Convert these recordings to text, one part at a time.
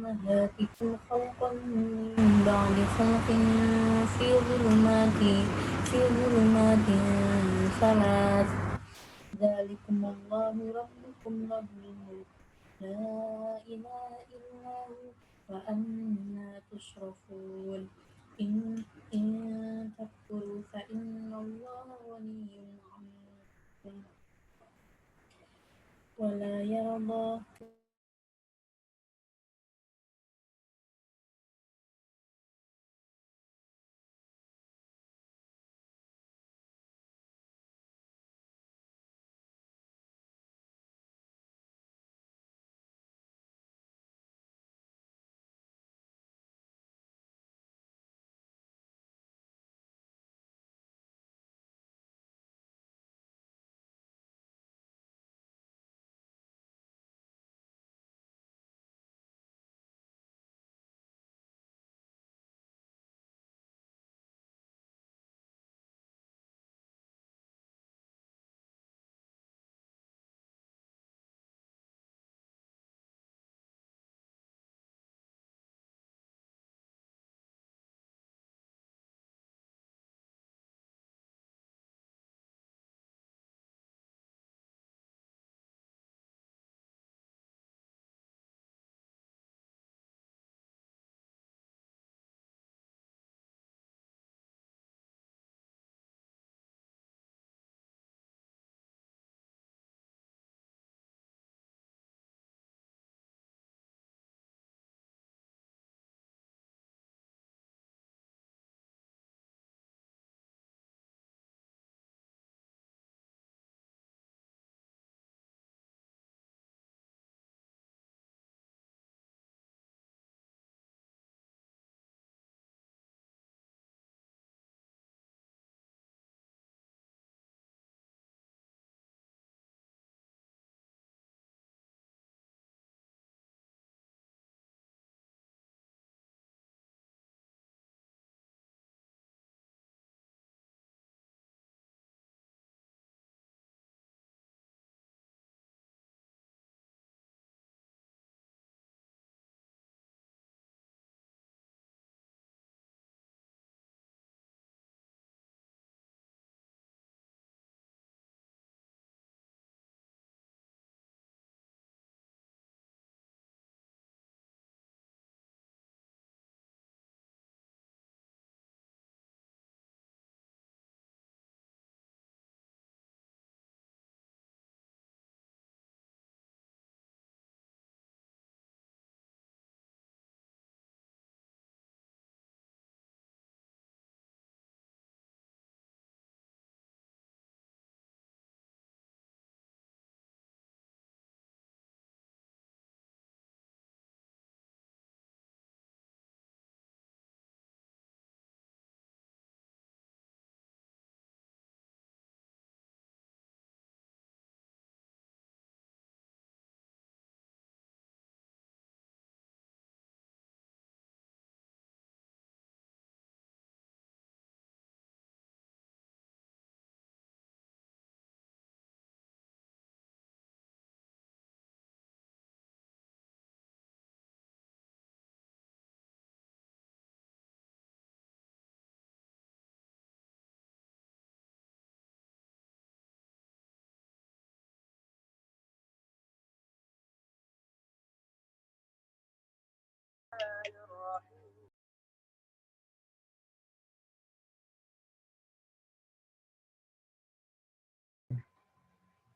أمهاتكم خلقا من بعد خلق في ظلمات في ظلمات ثلاث ذلكم الله ربكم له الملك لا إله إلا هو فأنا تصرفون إن إن تكفروا فإن الله غني عنكم ولا يرضى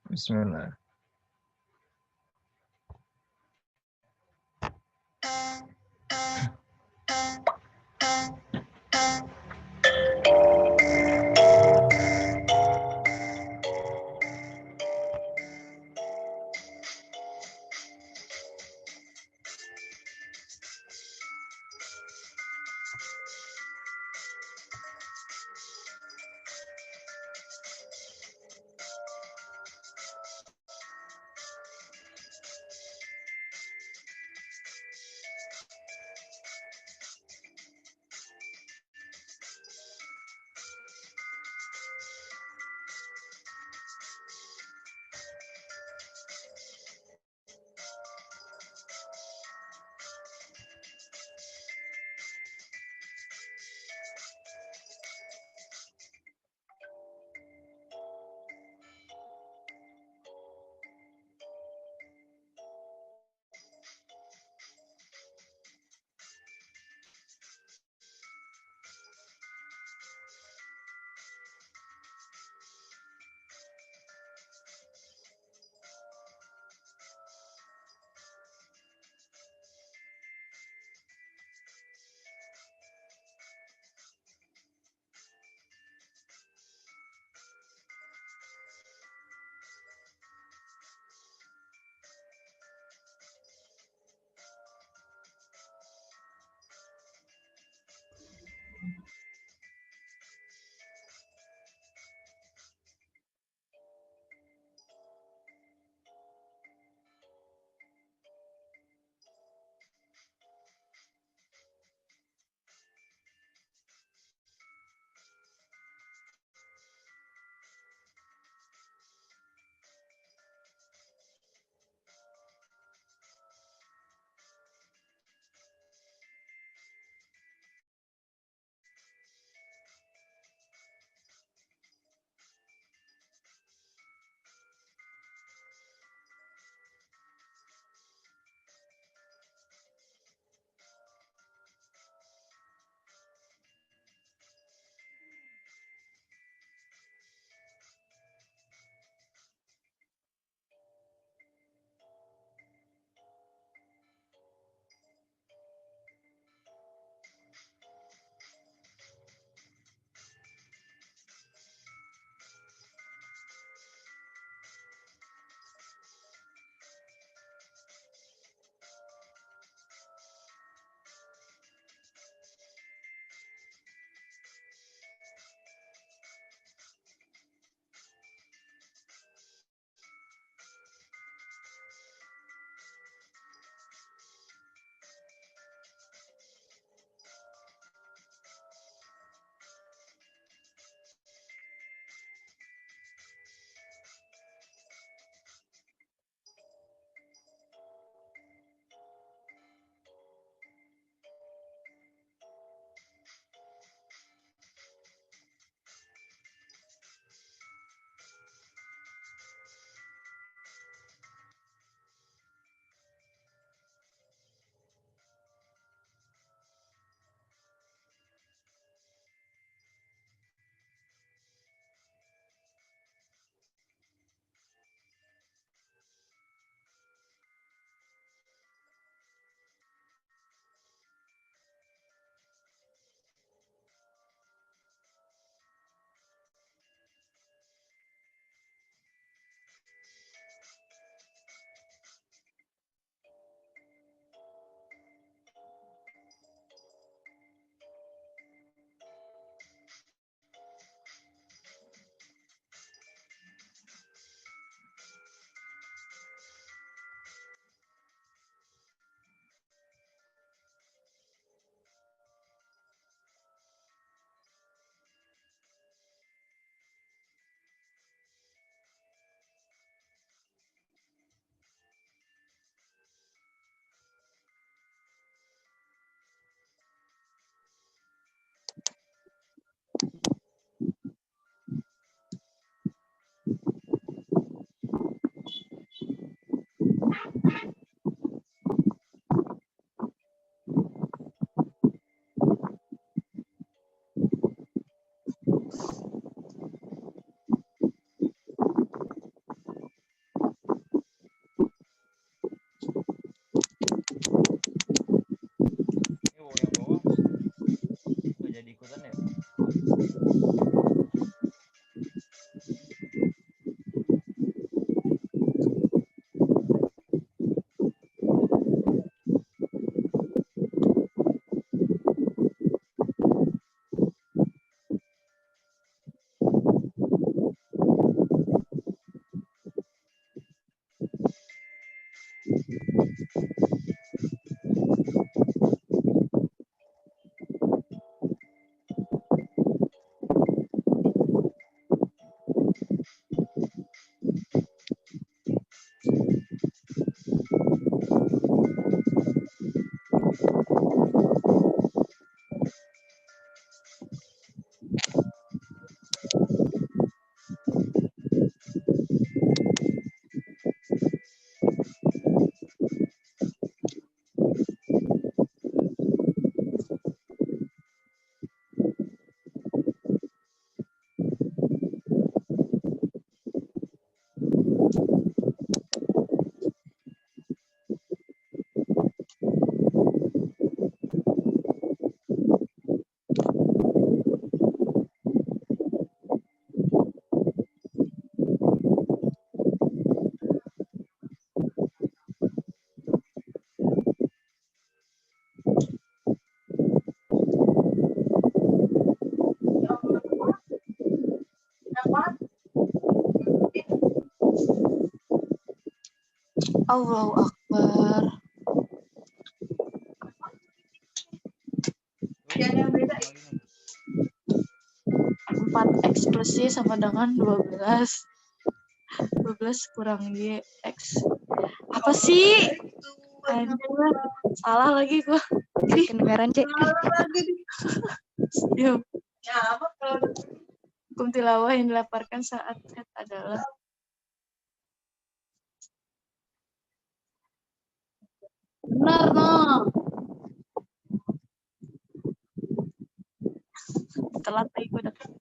Bismillah. Allahu Akbar. Empat X plus Y sama dengan 12. 12 kurang Y X. Apa sih? Anjir, salah lagi gua. Kedengaran, Cek. Diam. Hukum tilawah yang dilaporkan saat head adalah benar, no. Telat lagi gue datang.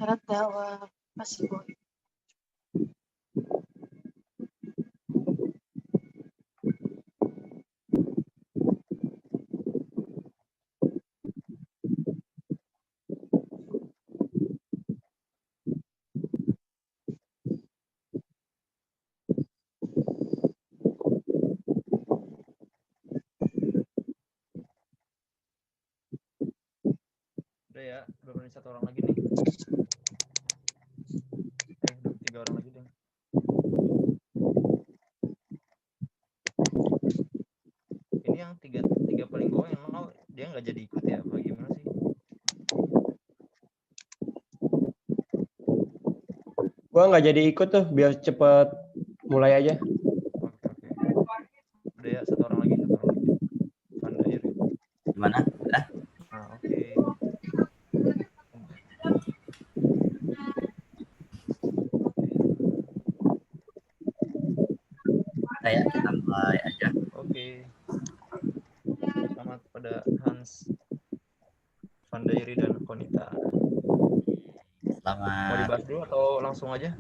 Syarat dakwah masih boleh. Udah ya, udah berani satu orang lagi nih. Udah 3 orang lagi deh. Ini yang tiga paling bawah yang nol, dia nggak jadi ikut ya? Apa gimana sih? Gua nggak jadi ikut tuh, biar cepet mulai aja. Oke. Udah ya, satu orang lagi. Pandair. Gimana? Udah? Nah, oke. Kayak kita mulai aja. Oke. Selamat pada Hans, Pandairi dan Konita. Mau Selamat. dibahas dulu atau langsung aja?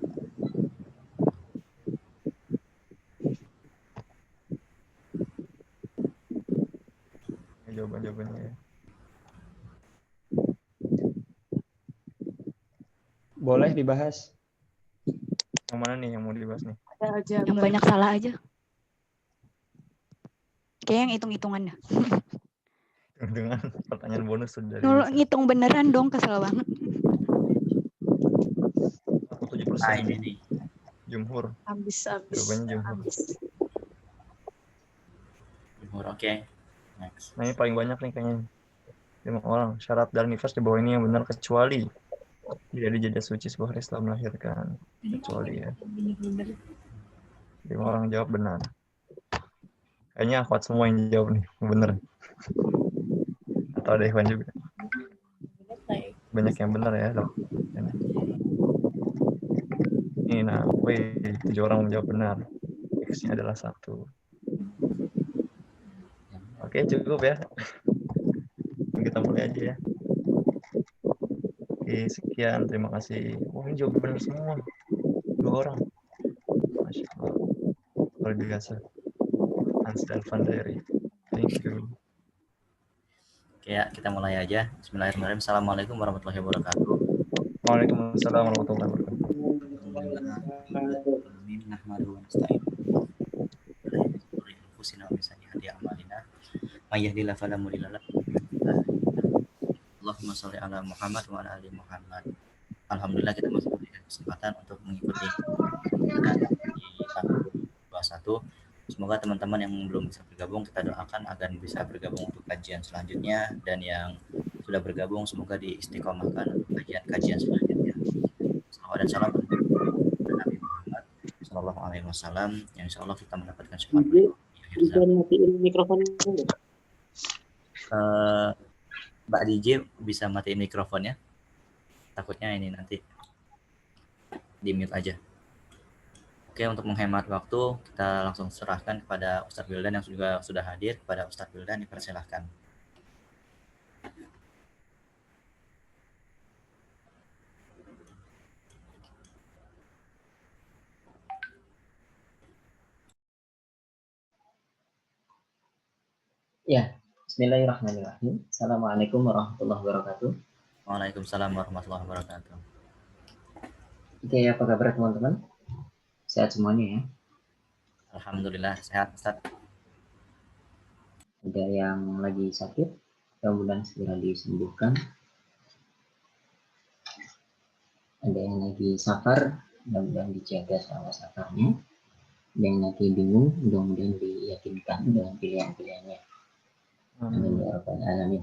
Jawaban-jawabannya ya. Boleh dibahas. Yang mana nih yang mau dibahas nih? Ada aja. Yang banyak salah aja. Kayak yang hitung-hitungannya. Dengan pertanyaan bonus sudah dari Kalau Nisa. ngitung beneran dong, kesel banget. 47%. Nah, ini nih. Jumhur. Habis. Jawabannya jumhur. Habis. Oke. Next. Nah, ini paling banyak nih kayaknya. 5 orang. Syarat dan nifas di bawah ini yang benar kecuali tidak dijajah suci sebuah hari setelah melahirkan. Kecuali ya. 5 orang jawab benar. Kayaknya akhwat semua yang jawab nih. Bener. Atau ada Ikhwan juga. Banyak yang benar ya. Ini nah, 7 orang menjawab benar. X-nya adalah 1. Oke, cukup ya. Kita mulai aja ya. Oke, sekian. Terima kasih. Wah, ini jawab benar semua. 2 orang. Masya Allah. Luar biasa. Hans dan Pandairi. Thank you. Oke ya, kita mulai aja. Bismillahirrahmanirrahim. Assalamualaikum warahmatullahi wabarakatuh. Waalaikumsalam warahmatullahi wabarakatuh. Allahumma sholli ala Muhammad wa ala ali Muhammad. Alhamdulillah kita masih diberikan kesempatan untuk mengikuti di tahun 2021. Semoga teman-teman yang belum bisa bergabung kita doakan agar bisa bergabung untuk kajian selanjutnya, dan yang sudah bergabung semoga diistiqomahkan untuk kajian-kajian selanjutnya. Salawat dan salam untuk Nabi Muhammad Waalaikumsalam. Ya, insya Allah kita mendapatkan syafaat beliau di akhir zaman. matiin mikrofonnya dulu. Mbak DJ bisa matiin mikrofonnya. Takutnya ini nanti di mute aja. Oke, untuk menghemat waktu, kita langsung serahkan kepada Ustadz Wildan yang juga sudah hadir. Kepada Ustadz Wildan, dipersilahkan. Ya, bismillahirrahmanirrahim. Assalamualaikum warahmatullahi wabarakatuh. Waalaikumsalam warahmatullahi wabarakatuh. Oke, apa kabar teman-teman? Sehat semuanya ya? Alhamdulillah, sehat Ustadz. Ada yang lagi sakit, mudah-mudahan segera disembuhkan. Ada yang lagi safar, mudah-mudahan dijaga selama safarnya. Ada yang lagi bingung, mudah-mudahan diyakinkan dengan pilihan-pilihannya. Amin ya rabbal alamin.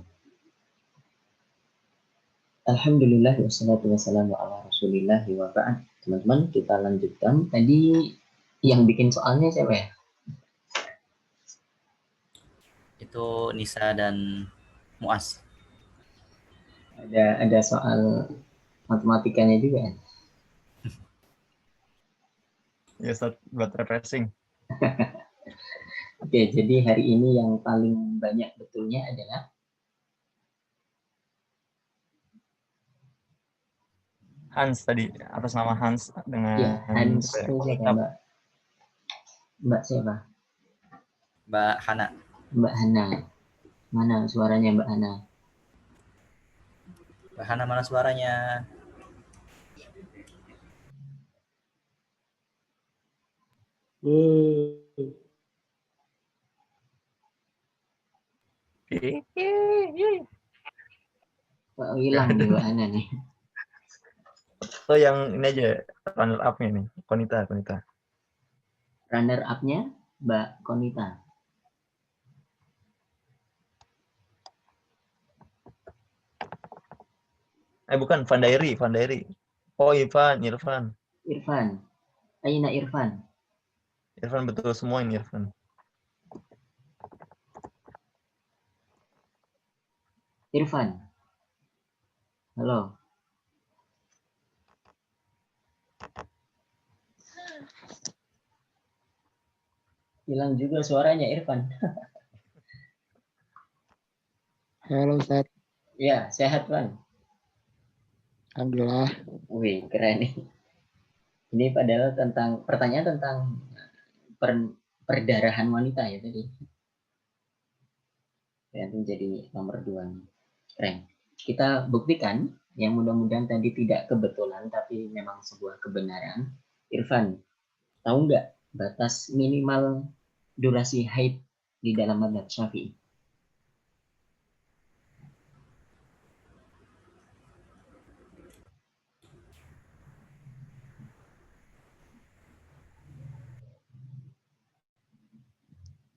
Alhamdulillah wassalatu wassalamu ala rasulillah wa ba'd. Teman-teman, kita lanjutkan. Tadi yang bikin soalnya siapa ya? Itu Nisa dan Muas. Ada soal matematikanya juga kan? Ya, Ustaz, buat refreshing. Oke, jadi hari ini yang paling banyak betulnya adalah Hans tadi, atas nama Hans dengan ya, Hans apa ya, itu siapa kitab. Mbak? Mbak siapa? Mbak Hana. Mbak Hana. Mana suaranya Mbak Hana? Mbak Hana mana suaranya? Kok hilang nih Mbak Hana nih? So yang ini aja runner up-nya nih, Konita. Runner up-nya Mbak Konita. Bukan, Van Diary. Oh, Irfan. Irfan. Aina Irfan. Irfan betul semua ini Irfan. Irfan. Halo. Hilang juga suaranya Irfan. Halo Ustaz. Ya, sehat Van. Alhamdulillah. Wih, keren nih. Ini padahal tentang pertanyaan tentang perdarahan wanita ya tadi. Nanti jadi nomor 2. Keren. Kita buktikan yang mudah-mudahan tadi tidak kebetulan tapi memang sebuah kebenaran. Irfan, tahu nggak batas minimal durasi haid di dalam mazhab Syafi'i?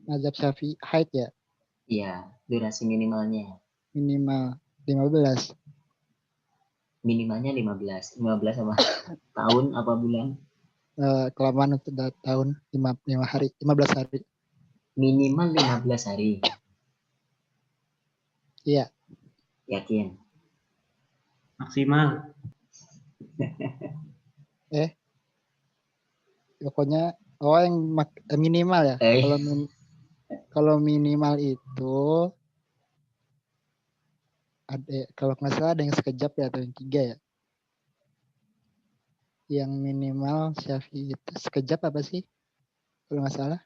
Mazhab Syafi'i haid ya, Iya, durasi minimalnya. minimal 15. Minimalnya 15. 15 sama tahun apa bulan? Kelamaan untuk tahun 15 hari. Minimal 15 hari. Iya. Yakin? Maksimal. Pokoknya yang minimal ya. Kalau minimal itu ada, kalau nggak salah ada yang sekejap ya atau yang 3 ya. Yang minimal Syafi'i itu sekejap apa sih? Kalau nggak salah.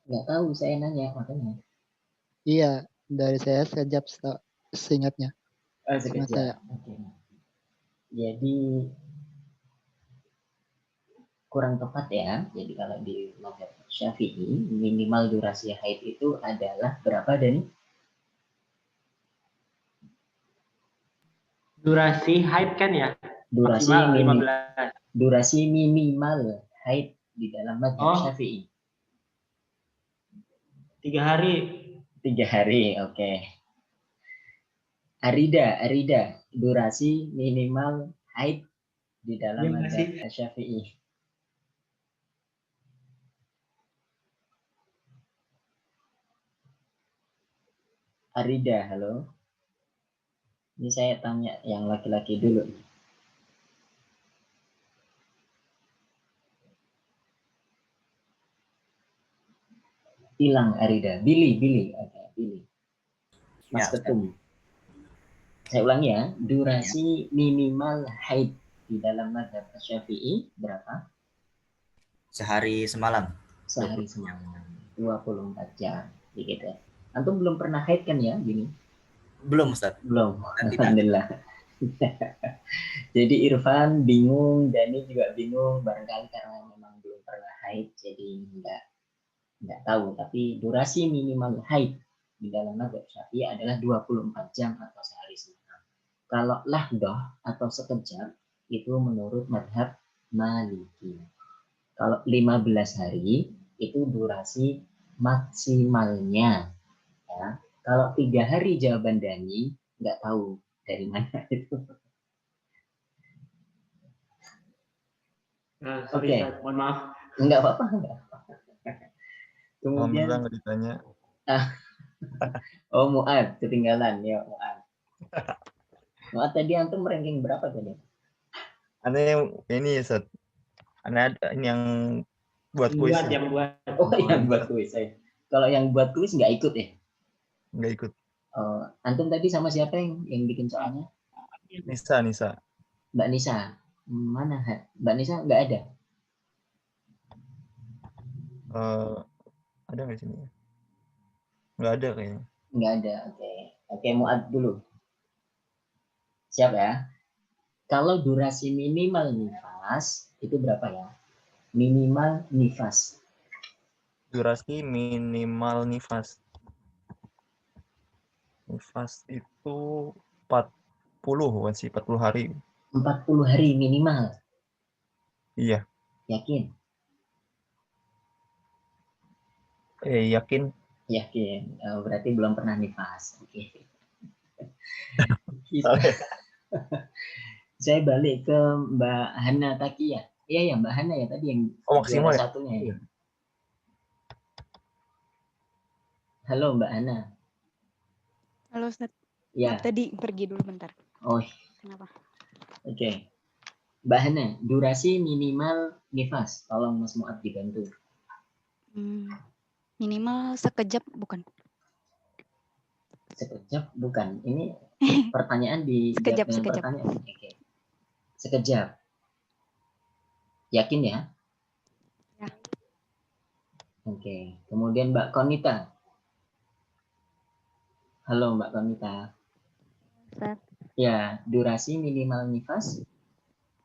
Nggak tahu, saya nanya makanya. Iya, dari saya sekejap seingatnya. Sekejap. Oke. Jadi kurang tepat ya. Jadi kalau di mazhab Syafi'i minimal durasi haid itu adalah berapa, Dani? Durasi haid kan ya? Durasi maksimal 15. Durasi minimal haid di dalam mazhab Syafi'i. 3 hari. 3 hari, oke. Arida, durasi minimal haid di dalam mazhab Syafi'i. Arida, halo. Ini saya tanya yang laki-laki dulu. Hilang Arida. Billy. Oke, Billy. Mas Ya, Ketum. Saya ulangi ya. Durasi minimal haid di dalam mazhab Syafi'i berapa? sehari semalam. Sehari semalam. 24 jam. Gitu. Antum belum pernah haid kan ya, Gini? Belum, Ustaz. Belum. Nanti. Alhamdulillah. Jadi Irfan bingung, Dani juga bingung, barangkali karena memang belum pernah haid, jadi nggak tahu. Tapi durasi minimal haid di dalam mazhab Syafi'i adalah 24 jam atau sehari semalam. Kalau lahdoh atau sekejap itu menurut mazhab Maliki. Kalau 15 hari itu durasi maksimalnya. Ya. Kalau 3 hari jawaban Dani, nggak tahu dari mana itu. Sorry, Oke. Ustaz. Mohon maaf. Nggak apa-apa. Kemudian Kemudian, nggak ditanya. oh Muad, ketinggalan ya Muad. Muad tadi antum ranking berapa tadi? Ada yang ini ya, Seth. Ada ini yang buat kuis. Yang buat. Oh, yang buat kuis. Kalau yang buat kuis nggak ikut ya? Nggak ikut. Antum tadi sama siapa yang bikin soalnya? Nisa. Mbak Nisa. Mana? Mbak Nisa nggak ada? Ada nggak sini? Nggak ada kayaknya. Nggak ada. Oke, Muad dulu. Siap ya? Kalau durasi minimal nifas itu berapa ya? Minimal nifas. Durasi minimal nifas. Nifas itu 40 bukan sih, 40 hari. 40 hari minimal. Iya. Yakin? Yakin. Yakin. Berarti belum pernah nifas. Oke. Saya balik ke Mbak Hana Takia. Iya ya Mbak Hana ya tadi yang maksimal ya? satunya ya. Halo Mbak Hana. Halo Ustaz. Ya. Maaf, tadi pergi dulu bentar. Oh. Kenapa? Oke. Mbak Hana, durasi minimal nifas. Tolong Mas Muad dibantu. Minimal sekejap bukan? Sekejap bukan. Ini pertanyaan di sekejap. pertanyaan. Oke. Sekejap. Yakin ya? Ya. Oke. Kemudian Mbak Konita. Halo Mbak Konita. Ustaz. Ya, durasi minimal nifas.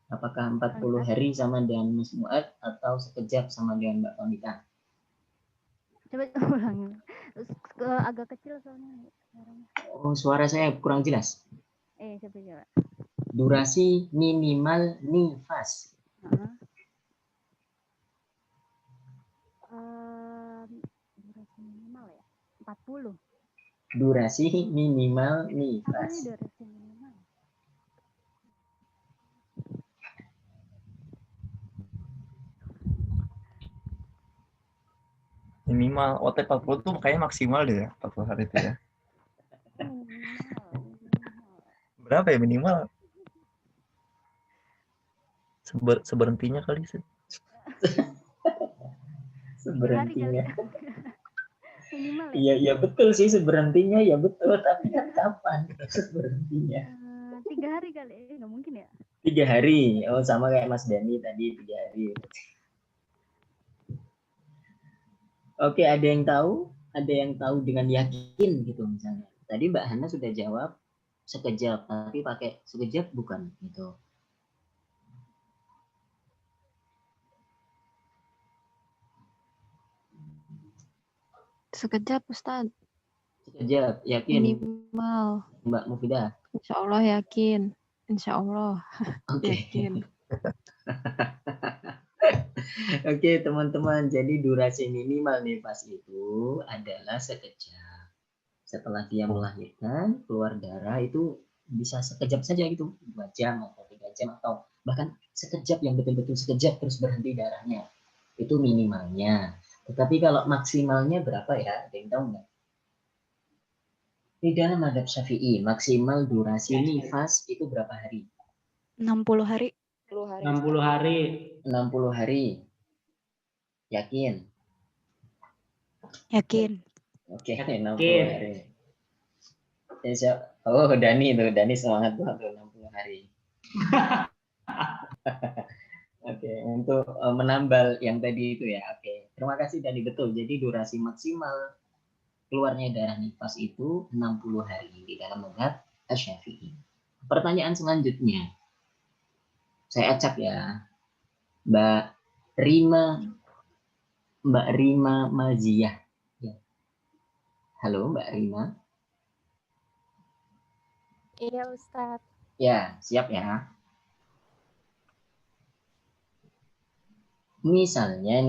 Apakah 40 hari sama dengan Mas Muad atau sekejap sama dengan Mbak Konita? Coba ulangi. Agak kecil soalnya suaranya. Oh, suara saya kurang jelas. Coba. Durasi minimal nifas. Durasi minimal ya? 40. Durasi minimal nifas. Apa nih durasi minimal? Minimal OT 40 tuh kayaknya maksimal deh ya, 40 hari itu ya. Berapa ya minimal? Seberhentinya kali sih. Seberhentinya. Minimal ya? Iya betul sih seberhentinya ya betul, tapi kan kapan seberhentinya? 3 hari kali, nggak mungkin ya? 3 hari, oh sama kayak Mas Dani tadi 3 hari. Oke, ada yang tahu? Ada yang tahu dengan yakin gitu misalnya. Tadi Mbak Hana sudah jawab sekejap, tapi pakai sekejap bukan gitu. Sekejap, Ustaz. Sekejap, yakin? Minimal. Mbak Mufidah? Insya Allah yakin. Insya Allah. Oke. Yakin. Oke, teman-teman. Jadi durasi minimal nifas itu adalah sekejap. Setelah dia melahirkan, keluar darah itu bisa sekejap saja gitu. 2 jam atau 3 jam atau bahkan sekejap yang betul-betul sekejap terus berhenti darahnya. Itu minimalnya. Tetapi kalau maksimalnya berapa ya? Ada yang tahu nggak? Di dalam madhab Syafi'i, maksimal durasi nifas itu berapa hari? 60 hari. 60 hari. 60 hari. Yakin? Yakin. Oke, 60 Yakin. hari. Oh, Dani tuh. Dani semangat banget tuh 60 hari. Oke, untuk menambal yang tadi itu ya. Oke, terima kasih Dani. Betul, jadi durasi maksimal keluarnya darah nifas itu 60 hari di dalam mazhab Asy-Syafi'i. Pertanyaan selanjutnya. Saya acak ya. Mbak Rima Maziyah. Ya. Halo Mbak Rima. Iya Ustadz. Ya, siap ya. Misalnya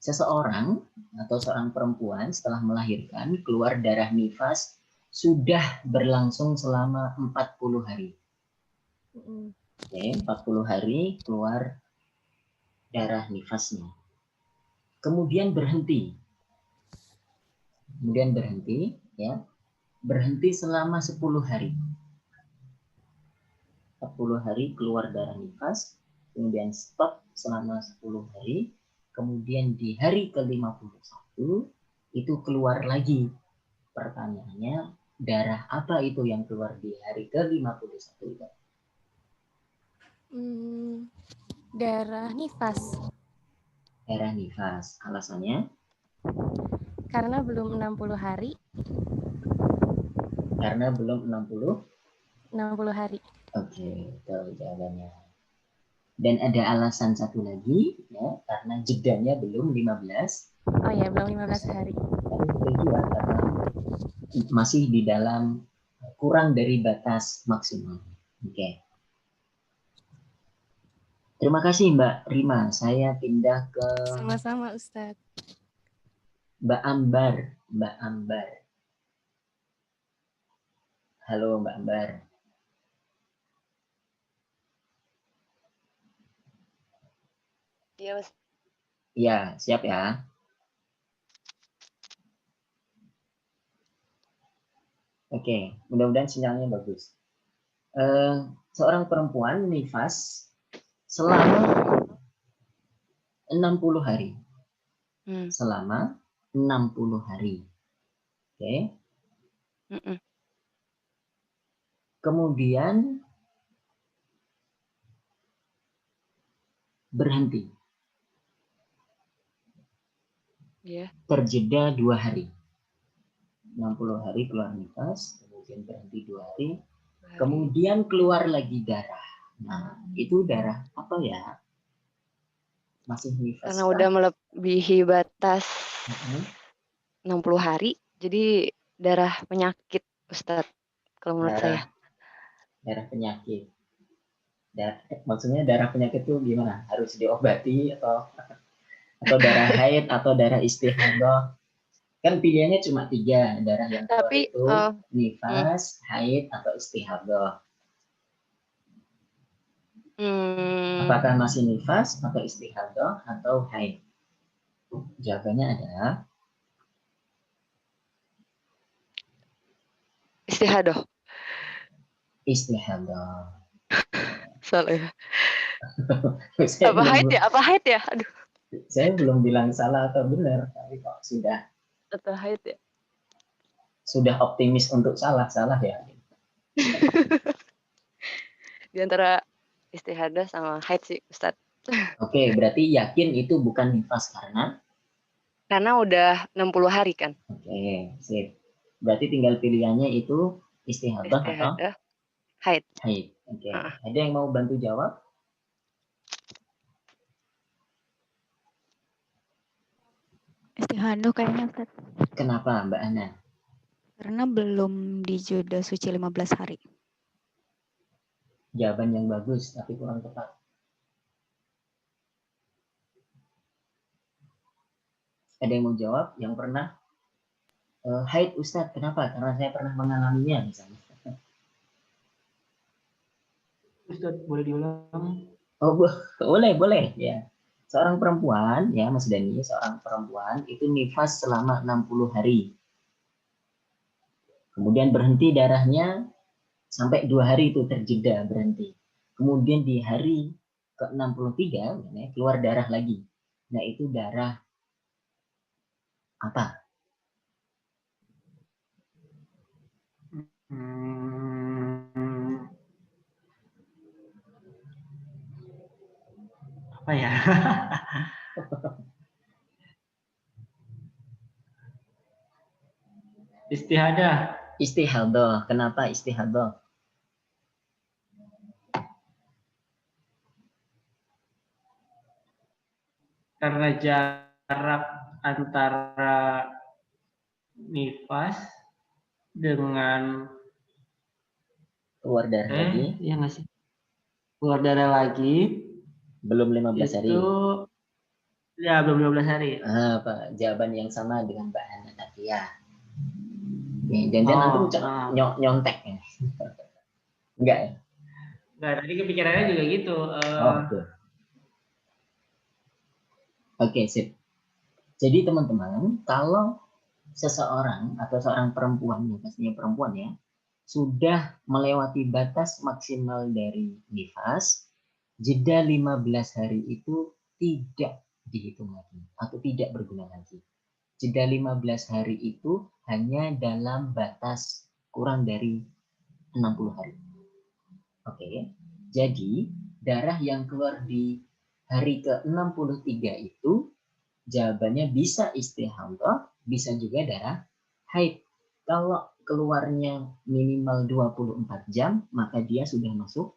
seseorang atau seorang perempuan setelah melahirkan keluar darah nifas sudah berlangsung selama 40 hari. Oke, 40 hari keluar darah nifasnya. Kemudian berhenti ya. Berhenti selama 10 hari. 40 hari keluar darah nifas, kemudian stop selama 10 hari, kemudian di hari ke-51 itu keluar lagi. Pertanyaannya, darah apa itu yang keluar di hari ke-51 itu? Darah nifas. Darah nifas. Alasannya? Karena belum 60 hari. Karena belum 60 hari. Oke, itu jawabannya. Dan ada alasan satu lagi, ya, karena jedanya belum 15. Oh ya, belum 15 hari. Tapi betul juga, karena masih di dalam kurang dari batas maksimal. Oke. Terima kasih Mbak Rima. Saya pindah ke Sama-sama Ustadz. Mbak Ambar. Halo Mbak Ambar. Iya, Mas. Iya, siap ya. Oke, mudah-mudahan sinyalnya bagus. Seorang perempuan nifas selama 60 hari. Selama 60 hari. Oke. Kemudian berhenti. Terjeda 2 hari. 60 hari keluar nifas, kemudian berhenti 2 hari, kemudian keluar lagi darah. Nah, itu darah apa ya? Masih nifas. Karena udah melebihi batas 60 hari, jadi darah penyakit, Ustadz, kalau menurut saya. Darah penyakit. Maksudnya darah penyakit itu gimana? Harus diobati atau darah haid atau darah istihadah? Kan pilihannya cuma 3, darah yang keluar itu nifas, haid, atau istihadah. Apakah masih nifas, atau istihadah, atau haid? Jawabannya adalah Istihadah. Salah ya. Apa haid ya? Aduh. Saya belum bilang salah atau benar, tapi kok sudah. Atau haid ya? Sudah optimis untuk salah ya. Di antara istihadah sama haid sih, Ustadz. Oke, berarti yakin itu bukan nifas karena udah 60 hari kan? Oke, sip. Berarti tinggal pilihannya itu istihadah atau haid. Oke. Ada yang mau bantu jawab? Istihadah kayaknya, Ustaz. Kenapa, Mbak Ana? Karena belum di jodoh suci 15 hari. Jawaban yang bagus, tapi kurang tepat. Ada yang mau jawab? Yang pernah? Haid Ustadz, kenapa? Karena saya pernah mengalaminya misalnya. Ustadz, boleh diulang? Oh, boleh ya. Seorang perempuan, ya Mas Dani, seorang perempuan itu nifas selama 60 hari. Kemudian berhenti darahnya sampai 2 hari itu terjeda berhenti. Kemudian di hari ke-63 keluar darah lagi. Nah itu darah apa? Apa ya? Istihadah. Istihadah. Kenapa istihadah? Karena jarak antara nifas dengan keluar darah lagi. Iya nggak sih? Keluar darah lagi. Belum 15 hari. Itu ya belum 15 hari. Apa jawaban yang sama dengan Mbak Hana tadi ya. Jangan antum nyontek ya. Enggak ya? Enggak, tadi kepikirannya juga gitu. Oke. Oke, sip. Jadi teman-teman, kalau seseorang atau seorang perempuan, ya pastinya perempuan ya, sudah melewati batas maksimal dari nifas, jeda 15 hari itu tidak dihitung lagi atau tidak berguna lagi. Jeda 15 hari itu hanya dalam batas kurang dari 60 hari. Oke, jadi darah yang keluar di hari ke-63 itu jawabannya bisa istihadah, bisa juga darah haid. Kalau keluarnya minimal 24 jam, maka dia sudah masuk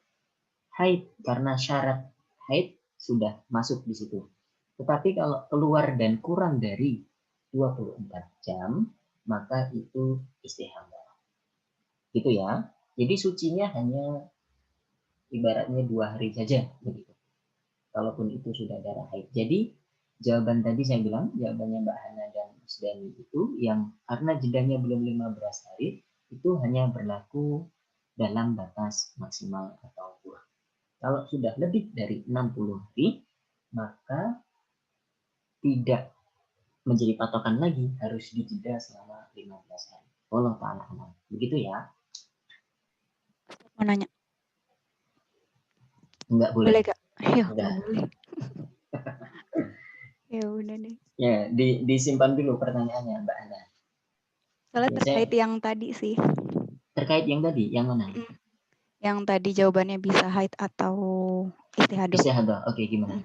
haid karena syarat haid sudah masuk di situ. Tetapi kalau keluar dan kurang dari 24 jam, maka itu istihadah. Gitu ya. Jadi sucinya hanya ibaratnya 2 hari saja begitu. Kalaupun itu sudah darah haid. Jadi jawaban tadi saya bilang, jawabannya Mbak Hana dan Mas Dani itu yang karena jedanya belum 15 hari, itu hanya berlaku dalam batas maksimal atau kurang. Kalau sudah lebih dari 60 hari, maka tidak menjadi patokan lagi, harus dijeda selama 15 hari. Allah ta'ala alam. Begitu ya. Mau nanya. Enggak boleh. Boleh Kak? Ya, Enggak. boleh. Ya udah deh. Ya, disimpan dulu pertanyaannya Mbak Hana. Soalnya Ya, terkait yang tadi sih. Terkait yang tadi, yang mana? Yang tadi jawabannya bisa haid atau istihadah. Istihadah, oke gimana?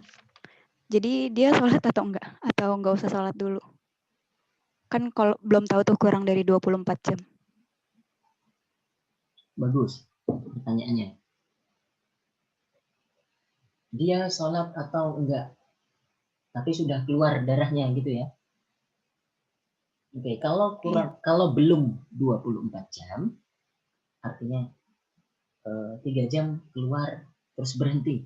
Jadi dia sholat atau enggak? Atau enggak usah sholat dulu? Kan kalau belum tahu tuh kurang dari 24 jam. Bagus pertanyaannya. Dia sholat atau enggak? Tapi sudah keluar darahnya gitu ya. Oke, kalau kurang, kalau belum 24 jam, artinya 3 jam keluar terus berhenti.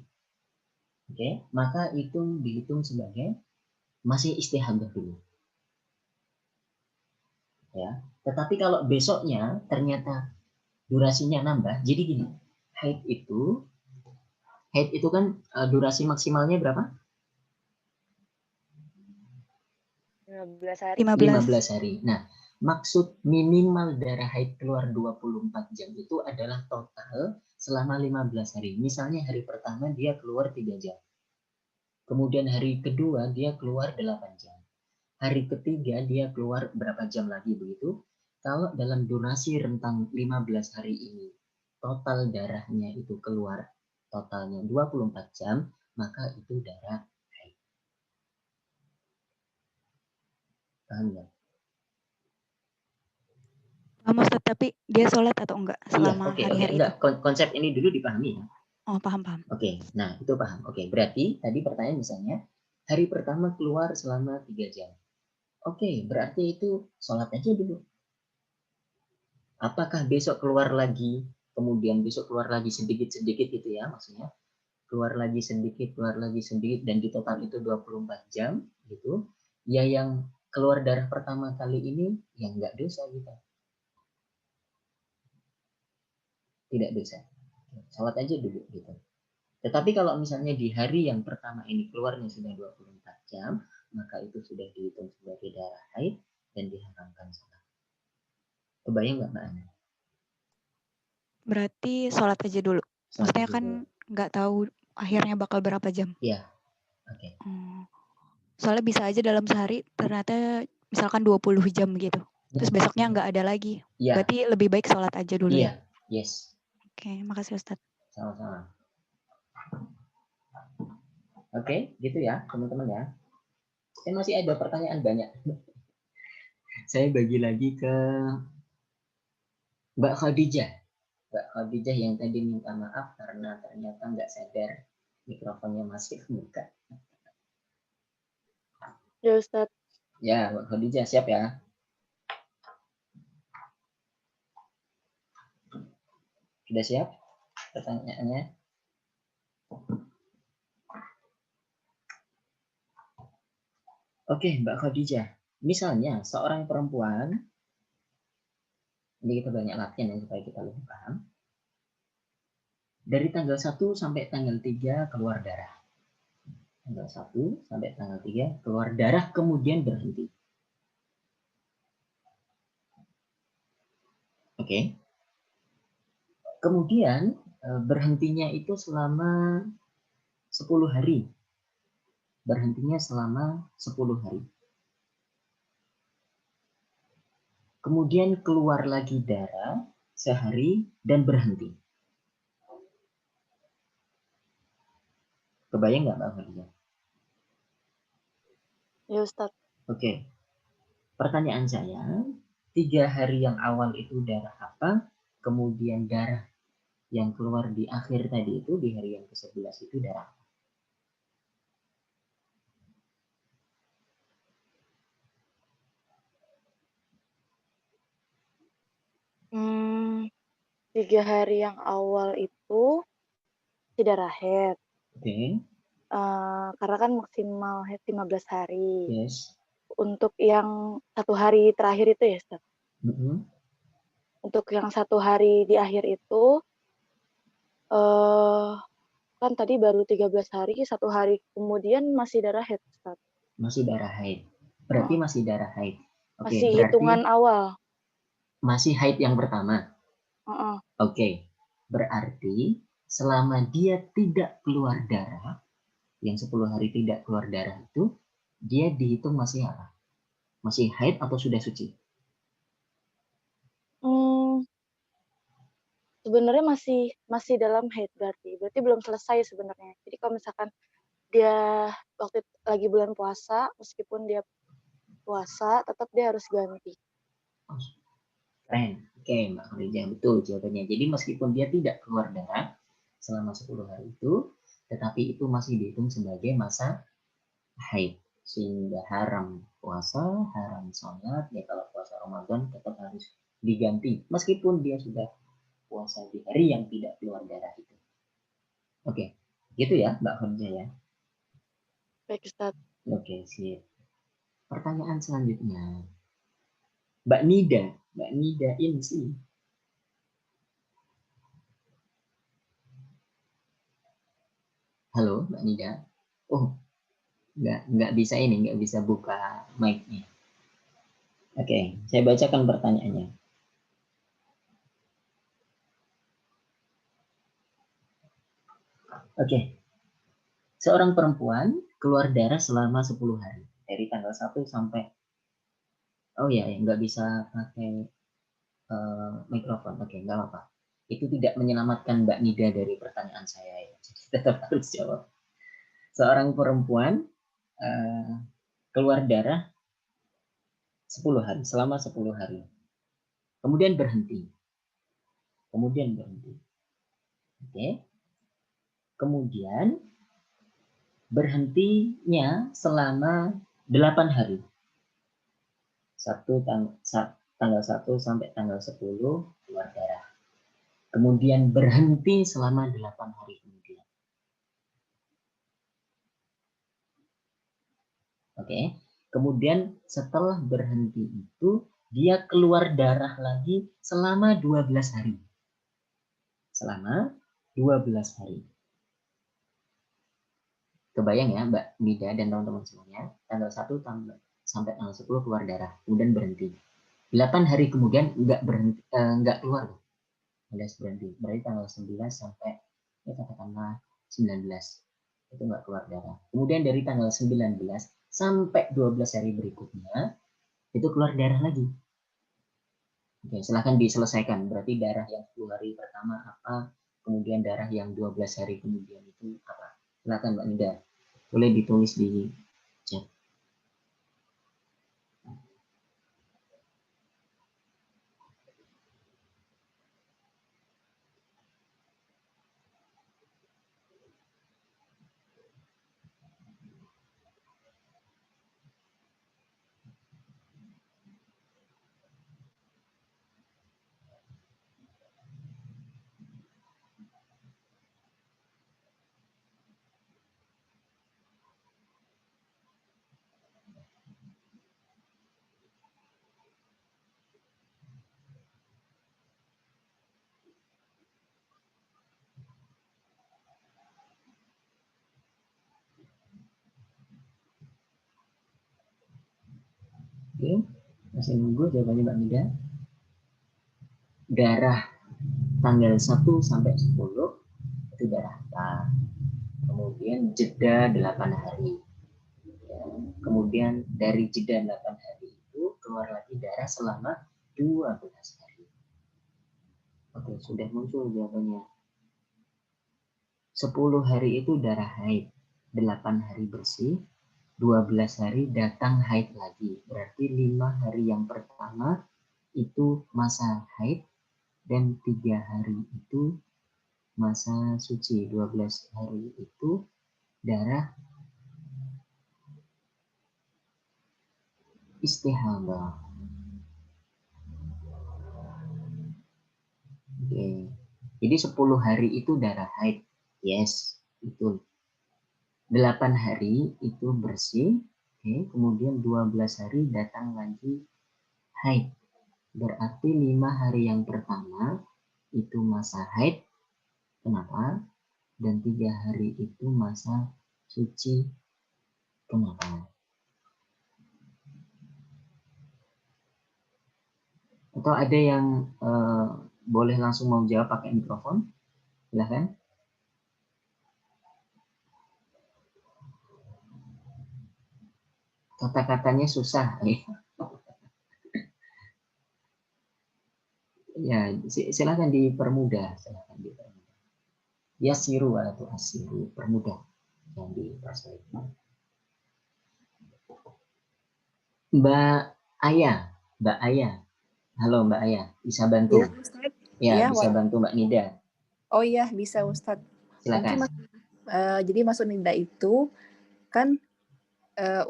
Oke, maka itu dihitung sebagai masih istihadah dulu. Ya, tetapi kalau besoknya ternyata durasinya nambah, jadi gini, haid itu kan durasi maksimalnya berapa? 15 hari. 15 hari. Nah, maksud minimal darah haid keluar 24 jam itu adalah total selama 15 hari. Misalnya hari pertama dia keluar 3 jam. Kemudian hari kedua dia keluar 8 jam. Hari ketiga dia keluar berapa jam lagi begitu. Kalau dalam durasi rentang 15 hari ini total darahnya itu keluar totalnya 24 jam, maka itu darah haid. Paham nggak? Paham Ustaz, tapi dia sholat atau enggak selama hari-hari itu? Konsep ini dulu dipahami ya. Oh, paham. Oke, nah itu paham. Oke, berarti tadi pertanyaan misalnya, hari pertama keluar selama 3 jam. Oke, berarti itu sholat aja dulu. Apakah besok keluar lagi, kemudian besok keluar lagi sedikit-sedikit gitu ya maksudnya. Keluar lagi sedikit, dan di total itu 24 jam gitu. Ya yang keluar darah pertama kali ini, yang nggak dosa gitu. Tidak dosa. Sholat aja dulu gitu. Tetapi kalau misalnya di hari yang pertama ini keluarnya sudah 24 jam, maka itu sudah dihitung sebagai darah haid dan diharamkan sholat. Kebayang nggak Mbak Ana? Berarti sholat aja dulu. Sholat Maksudnya aja kan dulu. nggak tahu akhirnya bakal berapa jam. Iya, oke. Soalnya bisa aja dalam sehari ternyata misalkan 20 jam gitu. Terus besoknya nggak ada lagi. Iya. Berarti lebih baik sholat aja dulu ya. Iya, yes. Oke, makasih Ustadz. Sama-sama. Oke, gitu ya teman-teman ya. Saya masih ada pertanyaan banyak. Saya bagi lagi ke Mbak Khadijah. Mbak Khadijah yang tadi minta maaf karena ternyata nggak sadar mikrofonnya masih buka. Ya Ustadz. Ya, Mbak Khadijah siap ya? Sudah siap pertanyaannya? Oke, Mbak Khadijah. Misalnya seorang perempuan, ini kita banyak latihan ya supaya kita lebih paham. Dari tanggal 1 sampai tanggal 3 keluar darah. Tanggal 1 sampai tanggal 3 keluar darah kemudian berhenti. Oke. Kemudian berhentinya itu selama 10 hari. Berhentinya selama 10 hari. Kemudian keluar lagi darah sehari dan berhenti. Kebayang nggak Mbak Khadijah? Ya Ustadz. Oke. Pertanyaan saya, 3 hari yang awal itu darah apa? Kemudian darah yang keluar di akhir tadi itu, di hari yang ke-11 itu darah apa? Hmm, 3 hari yang awal itu tidak haid. Oke. Karena kan maksimal haid 15 hari. Yes. Untuk yang 1 hari terakhir itu ya Ustaz? Untuk yang 1 hari di akhir itu, kan tadi baru 13 hari, 1 hari kemudian masih darah haid Ustaz. Masih darah haid. Berarti masih darah haid. Oke, Masih berarti hitungan awal. masih haid yang pertama. Heeh. Oke. Berarti selama dia tidak keluar darah, yang 10 hari tidak keluar darah itu, dia dihitung masih apa? Masih haid atau sudah suci? Sebenarnya masih dalam haid berarti belum selesai sebenarnya. Jadi kalau misalkan dia waktu lagi bulan puasa, meskipun dia puasa, tetap dia harus ganti. Keren. Oke, Mbak Khadijah, betul jawabannya. Jadi meskipun dia tidak keluar darah selama 10 hari itu, tetapi itu masih dihitung sebagai masa haid. Sehingga haram puasa, haram sholat. Ya kalau puasa Ramadan tetap harus diganti. Meskipun dia sudah puasa di hari yang tidak keluar darah itu. Oke, gitu ya Mbak Khadijah ya. Baik Ustaz. Oke, siap. Pertanyaan selanjutnya. Mbak Nida Insi. Halo, Mbak Nida. Oh, nggak bisa nggak bisa buka mic-nya. Oke, saya bacakan pertanyaannya. Oke. Seorang perempuan keluar darah selama 10 hari. Dari tanggal 1 sampai... Oh ya, nggak bisa pakai mikrofon. Oke, nggak apa-apa. Itu tidak menyelamatkan Mbak Nida dari pertanyaan saya ya. Jadi tetap harus jawab. Seorang perempuan keluar darah 10 hari, selama 10 hari. Kemudian berhenti. Oke. Kemudian berhentinya selama 8 hari. Tanggal 1 sampai tanggal 10 keluar darah. Kemudian berhenti selama 8 hari kemudian. Oke. Kemudian setelah berhenti itu dia keluar darah lagi selama 12 hari. Selama 12 hari. Kebayang ya Mbak Nida dan teman-teman semuanya, tanggal 1 sampai tanggal 10 keluar darah, kemudian berhenti. 8 hari kemudian nggak keluar, alias berhenti. Berarti tanggal 11 sampai ya katakanlah 19 itu nggak keluar darah. Kemudian dari tanggal 19 sampai 12 hari berikutnya itu keluar darah lagi. Oke, silahkan diselesaikan. Berarti darah yang 10 hari pertama apa, kemudian darah yang 12 hari kemudian itu apa. Silahkan Mbak Nida. Boleh ditulis di chat. Oke, masih nunggu jawabannya Mbak Nida. Darah tanggal 1 sampai 10 itu darah apa? Kemudian jeda 8 hari. Ya. Kemudian dari jeda 8 hari itu keluar lagi darah selama 12 hari. Oke, sudah muncul jawabannya. 10 hari itu darah haid, 8 hari bersih, 12 hari datang haid lagi. Berarti 5 hari yang pertama itu masa haid dan 3 hari itu masa suci. 12 hari itu darah istihadah. Oke. Jadi 10 hari itu darah haid. Yes, betul. 8 hari itu bersih. Oke, kemudian 12 hari datang lagi haid. Berarti 5 hari yang pertama itu masa haid. Kenapa? Dan 3 hari itu masa suci. Kenapa? Atau ada yang boleh langsung mau jawab pakai mikrofon? Silahkan. Kata-katanya susah. Ya, silakan dipermudah. Silakan dipermudah. Yasiru atau asiru, permudah. Yang dipersulit. Mbak Ayah. Halo Mbak Ayah, bisa bantu? Ya, Ustaz. Ya, Ya, bisa bantu Mbak Nida. Oh iya, bisa Ustadz. Silakan. Jadi maksud Nida itu kan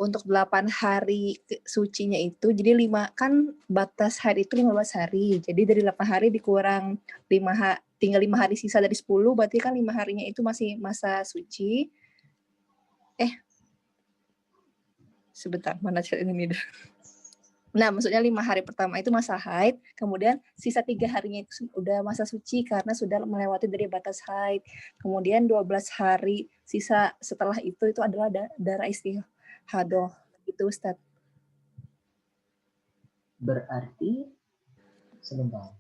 untuk 8 hari sucinya itu, jadi 5 kan batas hari itu 15 hari. Jadi dari 8 hari dikurang tinggal 5 hari sisa dari 10, berarti kan 5 harinya itu masih masa suci. Sebentar, mana chat ini Nida? Nah, maksudnya 5 hari pertama itu masa haid, kemudian sisa 3 harinya itu udah masa suci karena sudah melewati dari batas haid. Kemudian 12 hari sisa setelah itu adalah darah istihadah. Itu Ustaz. Berarti sebentar.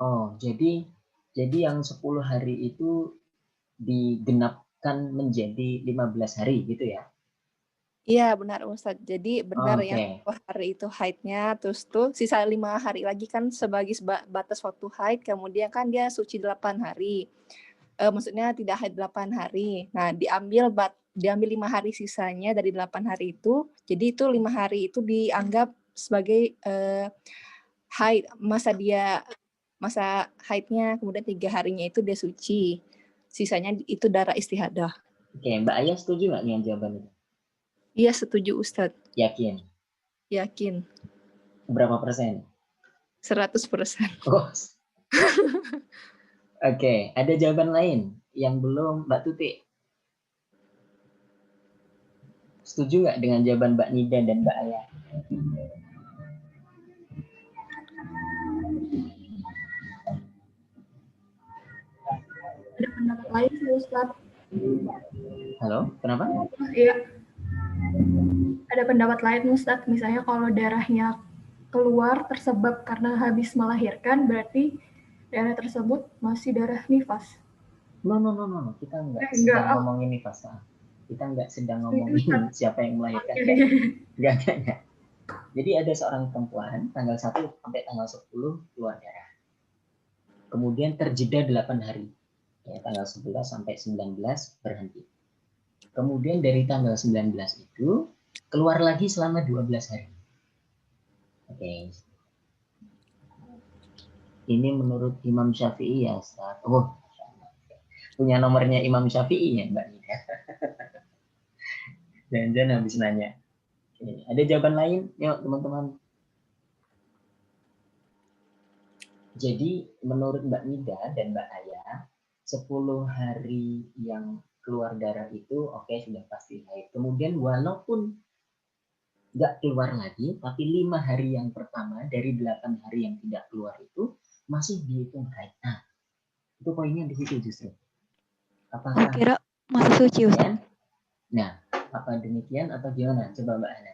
Oh, jadi yang 10 hari itu digenapkan menjadi 15 hari gitu ya? Iya benar Ustaz. Jadi benar yang 10 hari itu haidnya, terus tuh sisa 5 hari lagi kan sebagai batas waktu haid, kemudian kan dia suci 8 hari. Maksudnya tidak haid 8 hari. Nah, diambil 5 hari sisanya dari 8 hari itu, jadi itu 5 hari itu dianggap sebagai haid, masa haidnya, kemudian 3 harinya itu dia suci. Sisanya itu darah istihadah. Oke, Mbak Ayah setuju nggak dengan jawaban itu? Iya, setuju Ustadz. Yakin? Yakin. Berapa persen? 100%. Oh. Oke, ada jawaban lain yang belum Mbak Tuti? Setuju nggak dengan jawaban Mbak Nida dan Mbak Ayah? Ada pendapat lain sih Ustaz. Halo, kenapa? Iya. Ada pendapat lain Ustaz, misalnya kalau darahnya keluar tersebab karena habis melahirkan, berarti darah tersebut masih darah nifas. No. Kita nggak Enggak. sedang ngomongin nifas. Kita nggak sedang ngomongin siapa yang melahirkan. Enggak. Jadi ada seorang perempuan tanggal 1 sampai tanggal 10 keluar darah. Kemudian terjeda 8 hari. Ya, tanggal 11 sampai 19 berhenti. Kemudian dari tanggal 19 itu keluar lagi selama 12 hari. Oke. Ini menurut Imam Syafi'i ya, Ustaz. Oh, punya nomornya Imam Syafi'i ya, Mbak Nida. Jangan-jangan habis nanya. Oke. Ada jawaban lain? Yuk, teman-teman. Jadi, menurut Mbak Nida dan Mbak Aya, 10 hari yang keluar darah itu oke, sudah pasti haid. Kemudian walaupun nggak keluar lagi, tapi 5 hari yang pertama dari 8 hari yang tidak keluar itu masih dihitung haid. Nah, itu poinnya di situ justru. Apakah kira masih suci Ustaz? Nah, apa demikian atau gimana? Coba Mbak Hana.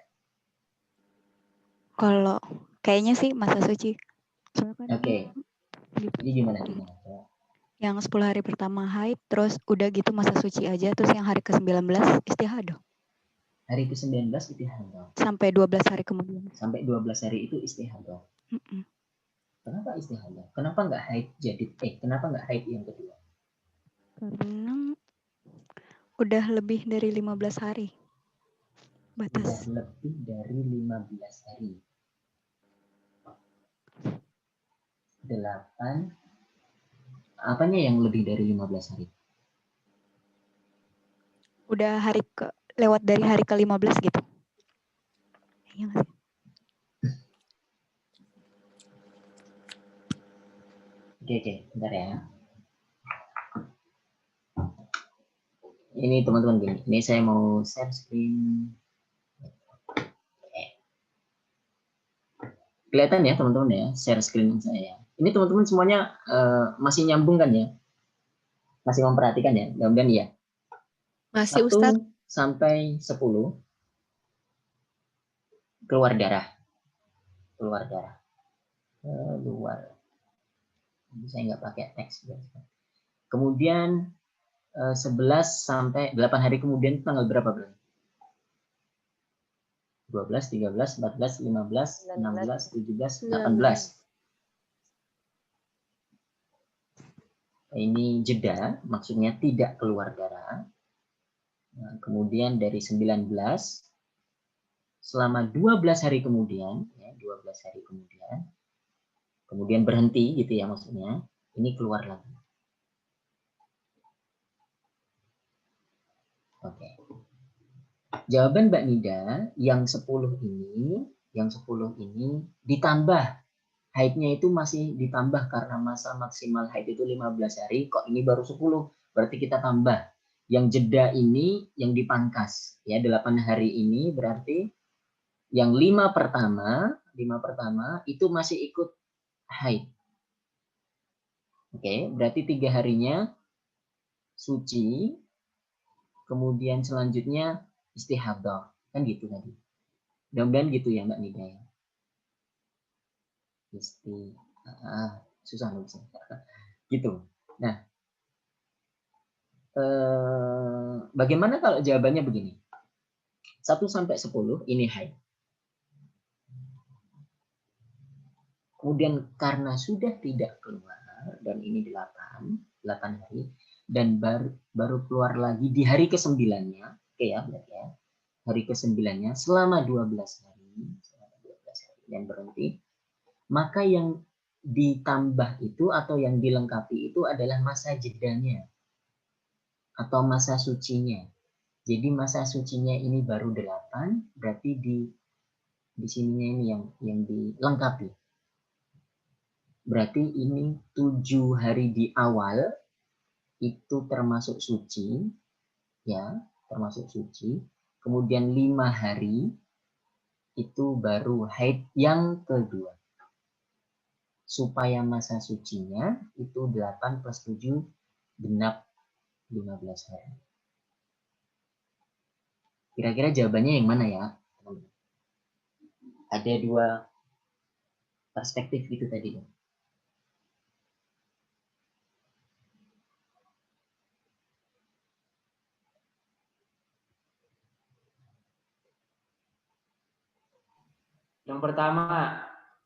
Kalau kayaknya sih masa suci. Oke. Jadi gimana? Yang 10 hari pertama haid, terus udah gitu masa suci aja, terus yang hari ke-19 istihadah. Hari ke-19 istihadah. Sampai 12 hari kemudian. Sampai 12 hari itu istihadah. Kenapa istihadah? Kenapa nggak haid kenapa nggak haid yang kedua? Karena udah lebih dari 15 hari. Batas. Udah lebih dari 15 hari. 8. Apanya yang lebih dari 15 hari? Udah lewat dari hari ke-15 gitu. Iya nggak sih? Oke, bentar ya. Ini teman-teman gini, ini saya mau share screen. Kelihatan ya teman-teman ya, share screen saya. Ini teman-teman semuanya masih nyambung kan ya? Masih memperhatikan ya? Mudah-mudahan iya. Masih 1 Ustaz. sampai 10 keluar darah. Keluar. Saya nggak pakai teks. Kemudian 11 sampai 8 hari kemudian tanggal berapa berarti? 12, 13, 14, 15, 16, 17, 18. Ini jeda, maksudnya tidak keluar darah. Nah, kemudian dari 19 selama 12 hari kemudian, ya, 12 hari kemudian berhenti gitu ya maksudnya, ini keluar lagi. Oke. Jawaban Mbak Nida yang 10 ini ditambah haidnya itu masih ditambah karena masa maksimal haid itu 15 hari, kok ini baru 10, berarti kita tambah. Yang jeda ini yang dipangkas, ya 8 hari ini berarti yang 5 pertama itu masih ikut haid. Oke, berarti 3 harinya suci, kemudian selanjutnya istihadah, kan gitu tadi. Mudah-mudahan gitu ya Mbak Nida ya. Susah nulisnya. Gitu. Nah, bagaimana kalau jawabannya begini? 1 sampai 10 ini haid. Kemudian karena sudah tidak keluar dan ini 8 hari dan baru keluar lagi di hari ke-9-nya, oke ya, berarti ya. Hari ke-9-nya selama 12 hari dan berhenti, maka yang ditambah itu atau yang dilengkapi itu adalah masa jedanya atau masa sucinya. Jadi masa sucinya ini baru 8, berarti di sininya ini yang dilengkapi. Berarti ini 7 hari di awal itu termasuk suci, ya, termasuk suci. Kemudian 5 hari itu baru haid yang kedua. Supaya masa sucinya itu 8 plus 7 genap 15 hari. Kira-kira jawabannya yang mana ya? Ada dua perspektif itu tadi.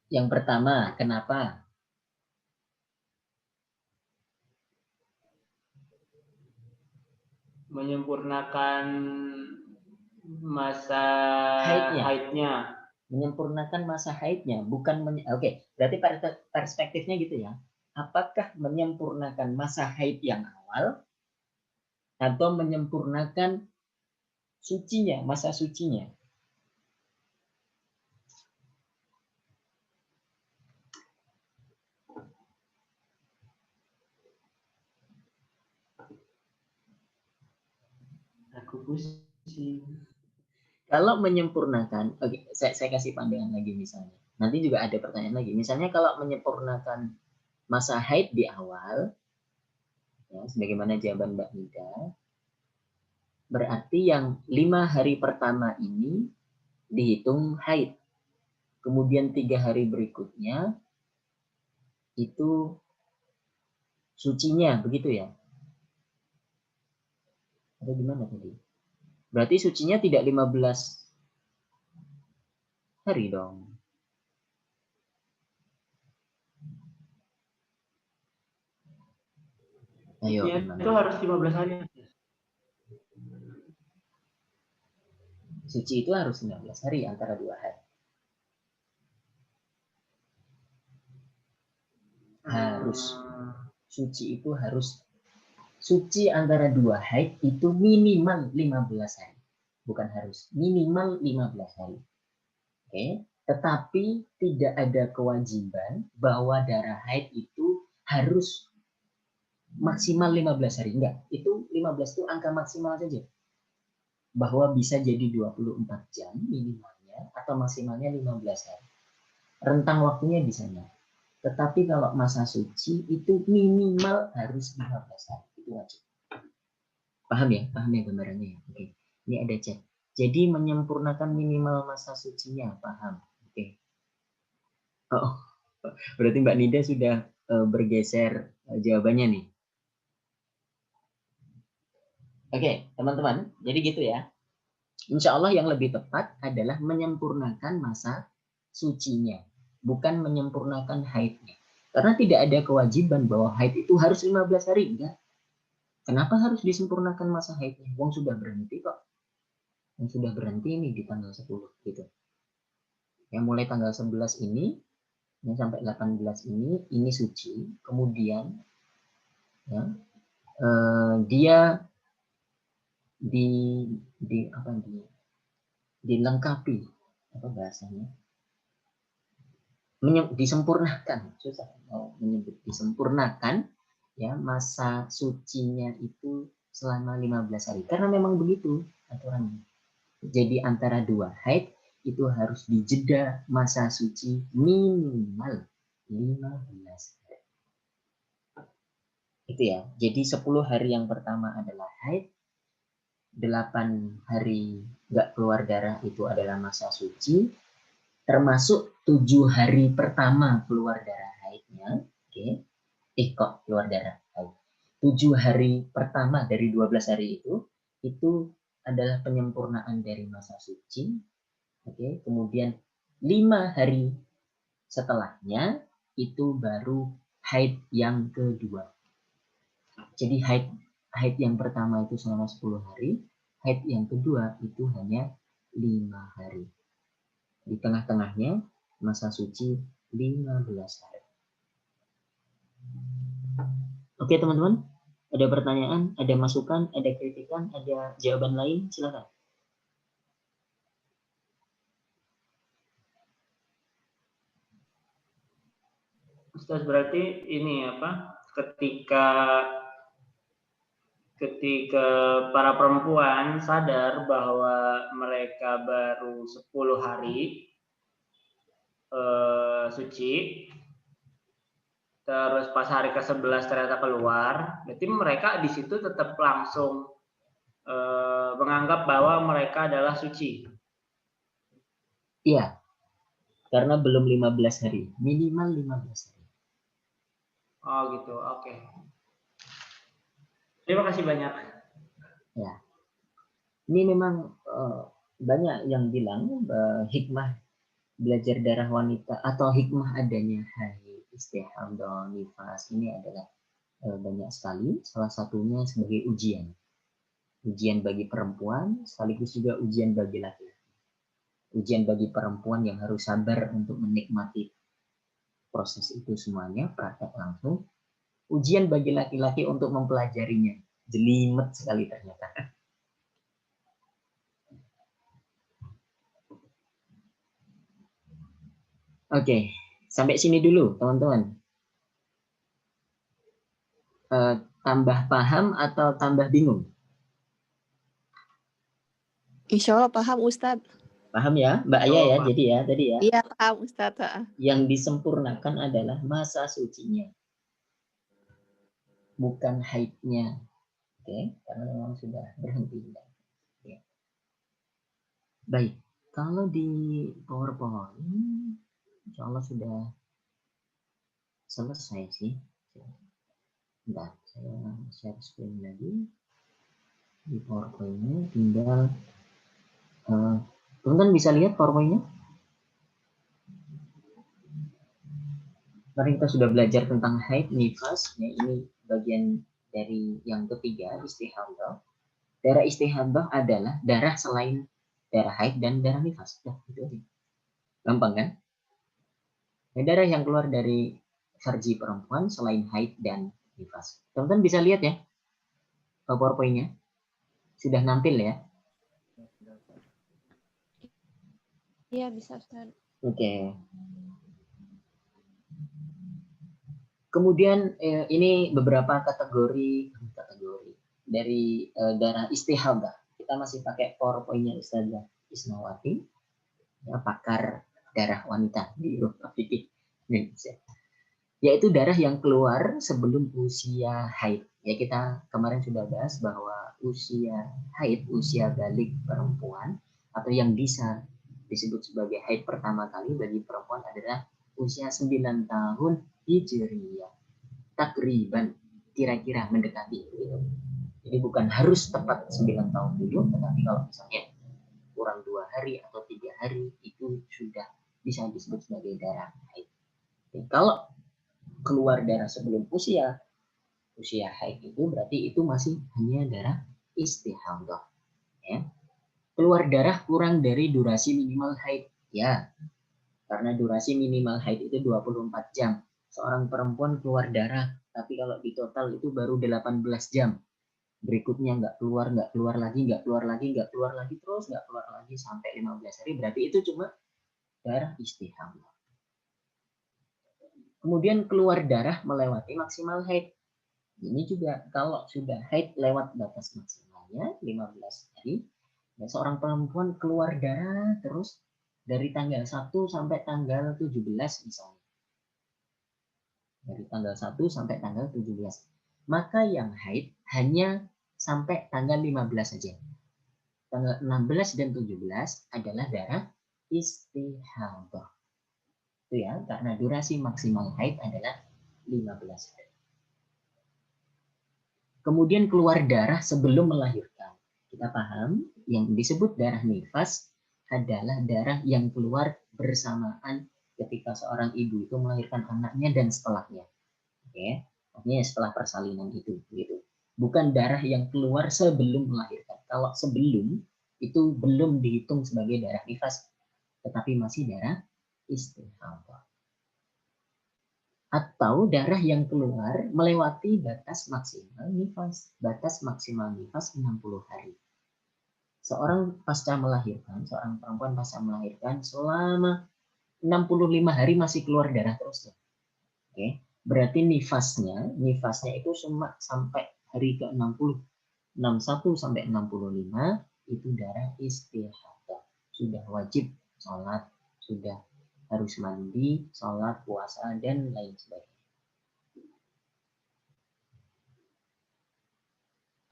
Yang pertama, kenapa? Menyempurnakan masa haidnya. Menyempurnakan masa haidnya, bukan Oke, berarti perspektifnya gitu ya. Apakah menyempurnakan masa haid yang awal atau menyempurnakan sucinya, masa sucinya? Aku pusing. Kalau menyempurnakan, oke, saya kasih pandangan lagi misalnya. Nanti juga ada pertanyaan lagi. Misalnya kalau menyempurnakan masa haid di awal, ya, sebagaimana jawaban Mbak Nida, berarti yang 5 hari pertama ini dihitung haid. Kemudian 3 hari berikutnya itu sucinya, begitu ya? Atau gimana tadi? Berarti sucinya tidak 15 hari dong. Ayo, Ya, itu harus 15 hari. Suci itu harus 15 hari antara 2 hari. Harus. Suci itu harus. Suci antara 2 haid itu minimal 15 hari. Bukan harus. Minimal 15 hari. Oke. Tetapi tidak ada kewajiban bahwa darah haid itu harus maksimal 15 hari. Enggak. Itu 15 itu angka maksimal saja. Bahwa bisa jadi 24 jam minimalnya atau maksimalnya 15 hari. Rentang waktunya bisa nyata. Tetapi kalau masa suci itu minimal harus 15 hari. Itu wajib. Paham ya? Paham ya gambarannya ya? Oke. Ini ada chat. Jadi menyempurnakan minimal masa sucinya. Paham? Oke. Oh, berarti Mbak Nida sudah bergeser jawabannya nih. Oke, teman-teman. Jadi gitu ya. Insya Allah yang lebih tepat adalah menyempurnakan masa sucinya. Bukan menyempurnakan haidnya. Karena tidak ada kewajiban bahwa haid itu harus 15 hari. Enggak. Kenapa harus disempurnakan masa haidnya? Wong sudah berhenti kok. Yang sudah berhenti ini di tanggal 10 gitu. Yang mulai tanggal 11 ini sampai 18 ini suci. Kemudian ya, dia dilengkapi apa bahasanya? Disempurnakan, susah mau menyebut, disempurnakan ya masa sucinya itu selama 15 hari. Karena memang begitu aturannya. Jadi antara 2 haid itu harus dijeda masa suci minimal 15 hari. Itu ya. Jadi 10 hari yang pertama adalah haid, 8 hari nggak keluar darah itu adalah masa suci, termasuk 7 hari pertama keluar darah haidnya. Oke. Kok keluar darah haid. 7 hari pertama dari 12 hari itu adalah penyempurnaan dari masa suci. Oke. Kemudian 5 hari setelahnya itu baru haid yang kedua. Jadi haid yang pertama itu selama 10 hari, haid yang kedua itu hanya 5 hari. Di tengah-tengahnya masa suci 15 hari. Oke teman-teman, ada pertanyaan, ada masukan, ada kritikan, ada jawaban lain, silakan. Ustaz, berarti ini apa? Ketika para perempuan sadar bahwa mereka baru 10 hari suci, terus pas hari ke-11 ternyata keluar, berarti mereka di situ tetap langsung menganggap bahwa mereka adalah suci. Iya, karena belum 15 hari, minimal 15 hari. Oh gitu, oke. Terima kasih banyak. Ya, ini memang banyak yang bilang hikmah belajar darah wanita atau hikmah adanya haid, istihadah, nifas ini adalah banyak sekali. Salah satunya sebagai ujian bagi perempuan sekaligus juga ujian bagi laki-laki. Ujian bagi perempuan yang harus sabar untuk menikmati proses itu semuanya, praktek langsung. Ujian bagi laki-laki untuk mempelajarinya. Jelimet sekali ternyata. Oke, sampai sini dulu teman-teman. Tambah paham atau tambah bingung? Insya Allah paham Ustadz. Paham ya, Mbak Aya ya, jadi ya tadi ya. Iya paham Ustadz. Yang disempurnakan adalah masa sucinya, bukan haidnya. Oke, karena memang sudah berhenti. Oke. Baik, kalau di PowerPoint, insya Allah sudah selesai sih. Bentar, saya share screen lagi. Di PowerPoint-nya tinggal teman-teman bisa lihat PowerPoint-nya? Kemarin kita sudah belajar tentang haid, nifas. Ya, ini bagian dari yang ketiga, istihadah. Darah istihadah adalah darah selain darah haid dan darah nifas. Nah, itu aja. Gampang kan? Nah, darah yang keluar dari farji perempuan selain haid dan nifas. Teman-teman bisa lihat ya PowerPoint-nya? Sudah nampil ya? Iya bisa Ustaz. Oke. Kemudian ini beberapa kategori dari darah istihadah. Kita masih pakai PowerPoint-nya Ustazah Isnawati, ya, pakar darah wanita di Fikih Indonesia. Yaitu darah yang keluar sebelum usia haid. Ya, kita kemarin sudah bahas bahwa usia haid, usia balik perempuan atau yang bisa disebut sebagai haid pertama kali bagi perempuan adalah usia 9 tahun Hijriyah. Takriban, kira-kira mendekati gitu. Jadi bukan harus tepat 9 tahun dulu, tetapi kalau misalnya kurang 2 hari atau 3 hari itu sudah bisa disebut sebagai darah haid. Jadi, kalau keluar darah sebelum usia haid itu berarti itu masih hanya darah istihadah. Ya. Keluar darah kurang dari durasi minimal haid, ya, karena durasi minimal haid itu 24 jam. Seorang perempuan keluar darah, tapi kalau di total itu baru 18 jam. Berikutnya nggak keluar lagi, terus nggak keluar lagi sampai 15 hari, berarti itu cuma darah istihadah. Kemudian keluar darah melewati maksimal haid. Ini juga kalau sudah haid lewat batas maksimalnya 15 hari, ya, seorang perempuan keluar darah terus dari tanggal 1 sampai tanggal 17 misalnya. Dari tanggal 1 sampai tanggal 17. Maka yang haid hanya sampai tanggal 15 saja. Tanggal 16 dan 17 adalah darah istihadah. Itu ya, karena durasi maksimal haid adalah 15 hari. Kemudian keluar darah sebelum melahirkan. Kita paham, yang disebut darah nifas adalah darah yang keluar bersamaan ketika seorang ibu itu melahirkan anaknya dan setelahnya. Oke, artinya setelah persalinan itu gitu. Bukan darah yang keluar sebelum melahirkan. Kalau sebelum itu belum dihitung sebagai darah nifas, tetapi masih darah istihadah. Atau darah yang keluar melewati batas maksimal nifas. Batas maksimal nifas 60 hari. Seorang perempuan pasca melahirkan selama 65 hari masih keluar darah terus. Oke, berarti nifasnya itu cuma sampai hari ke-60. 61 sampai 65 itu darah istihadah. Sudah wajib sholat, sudah harus mandi, sholat, puasa, dan lain sebagainya.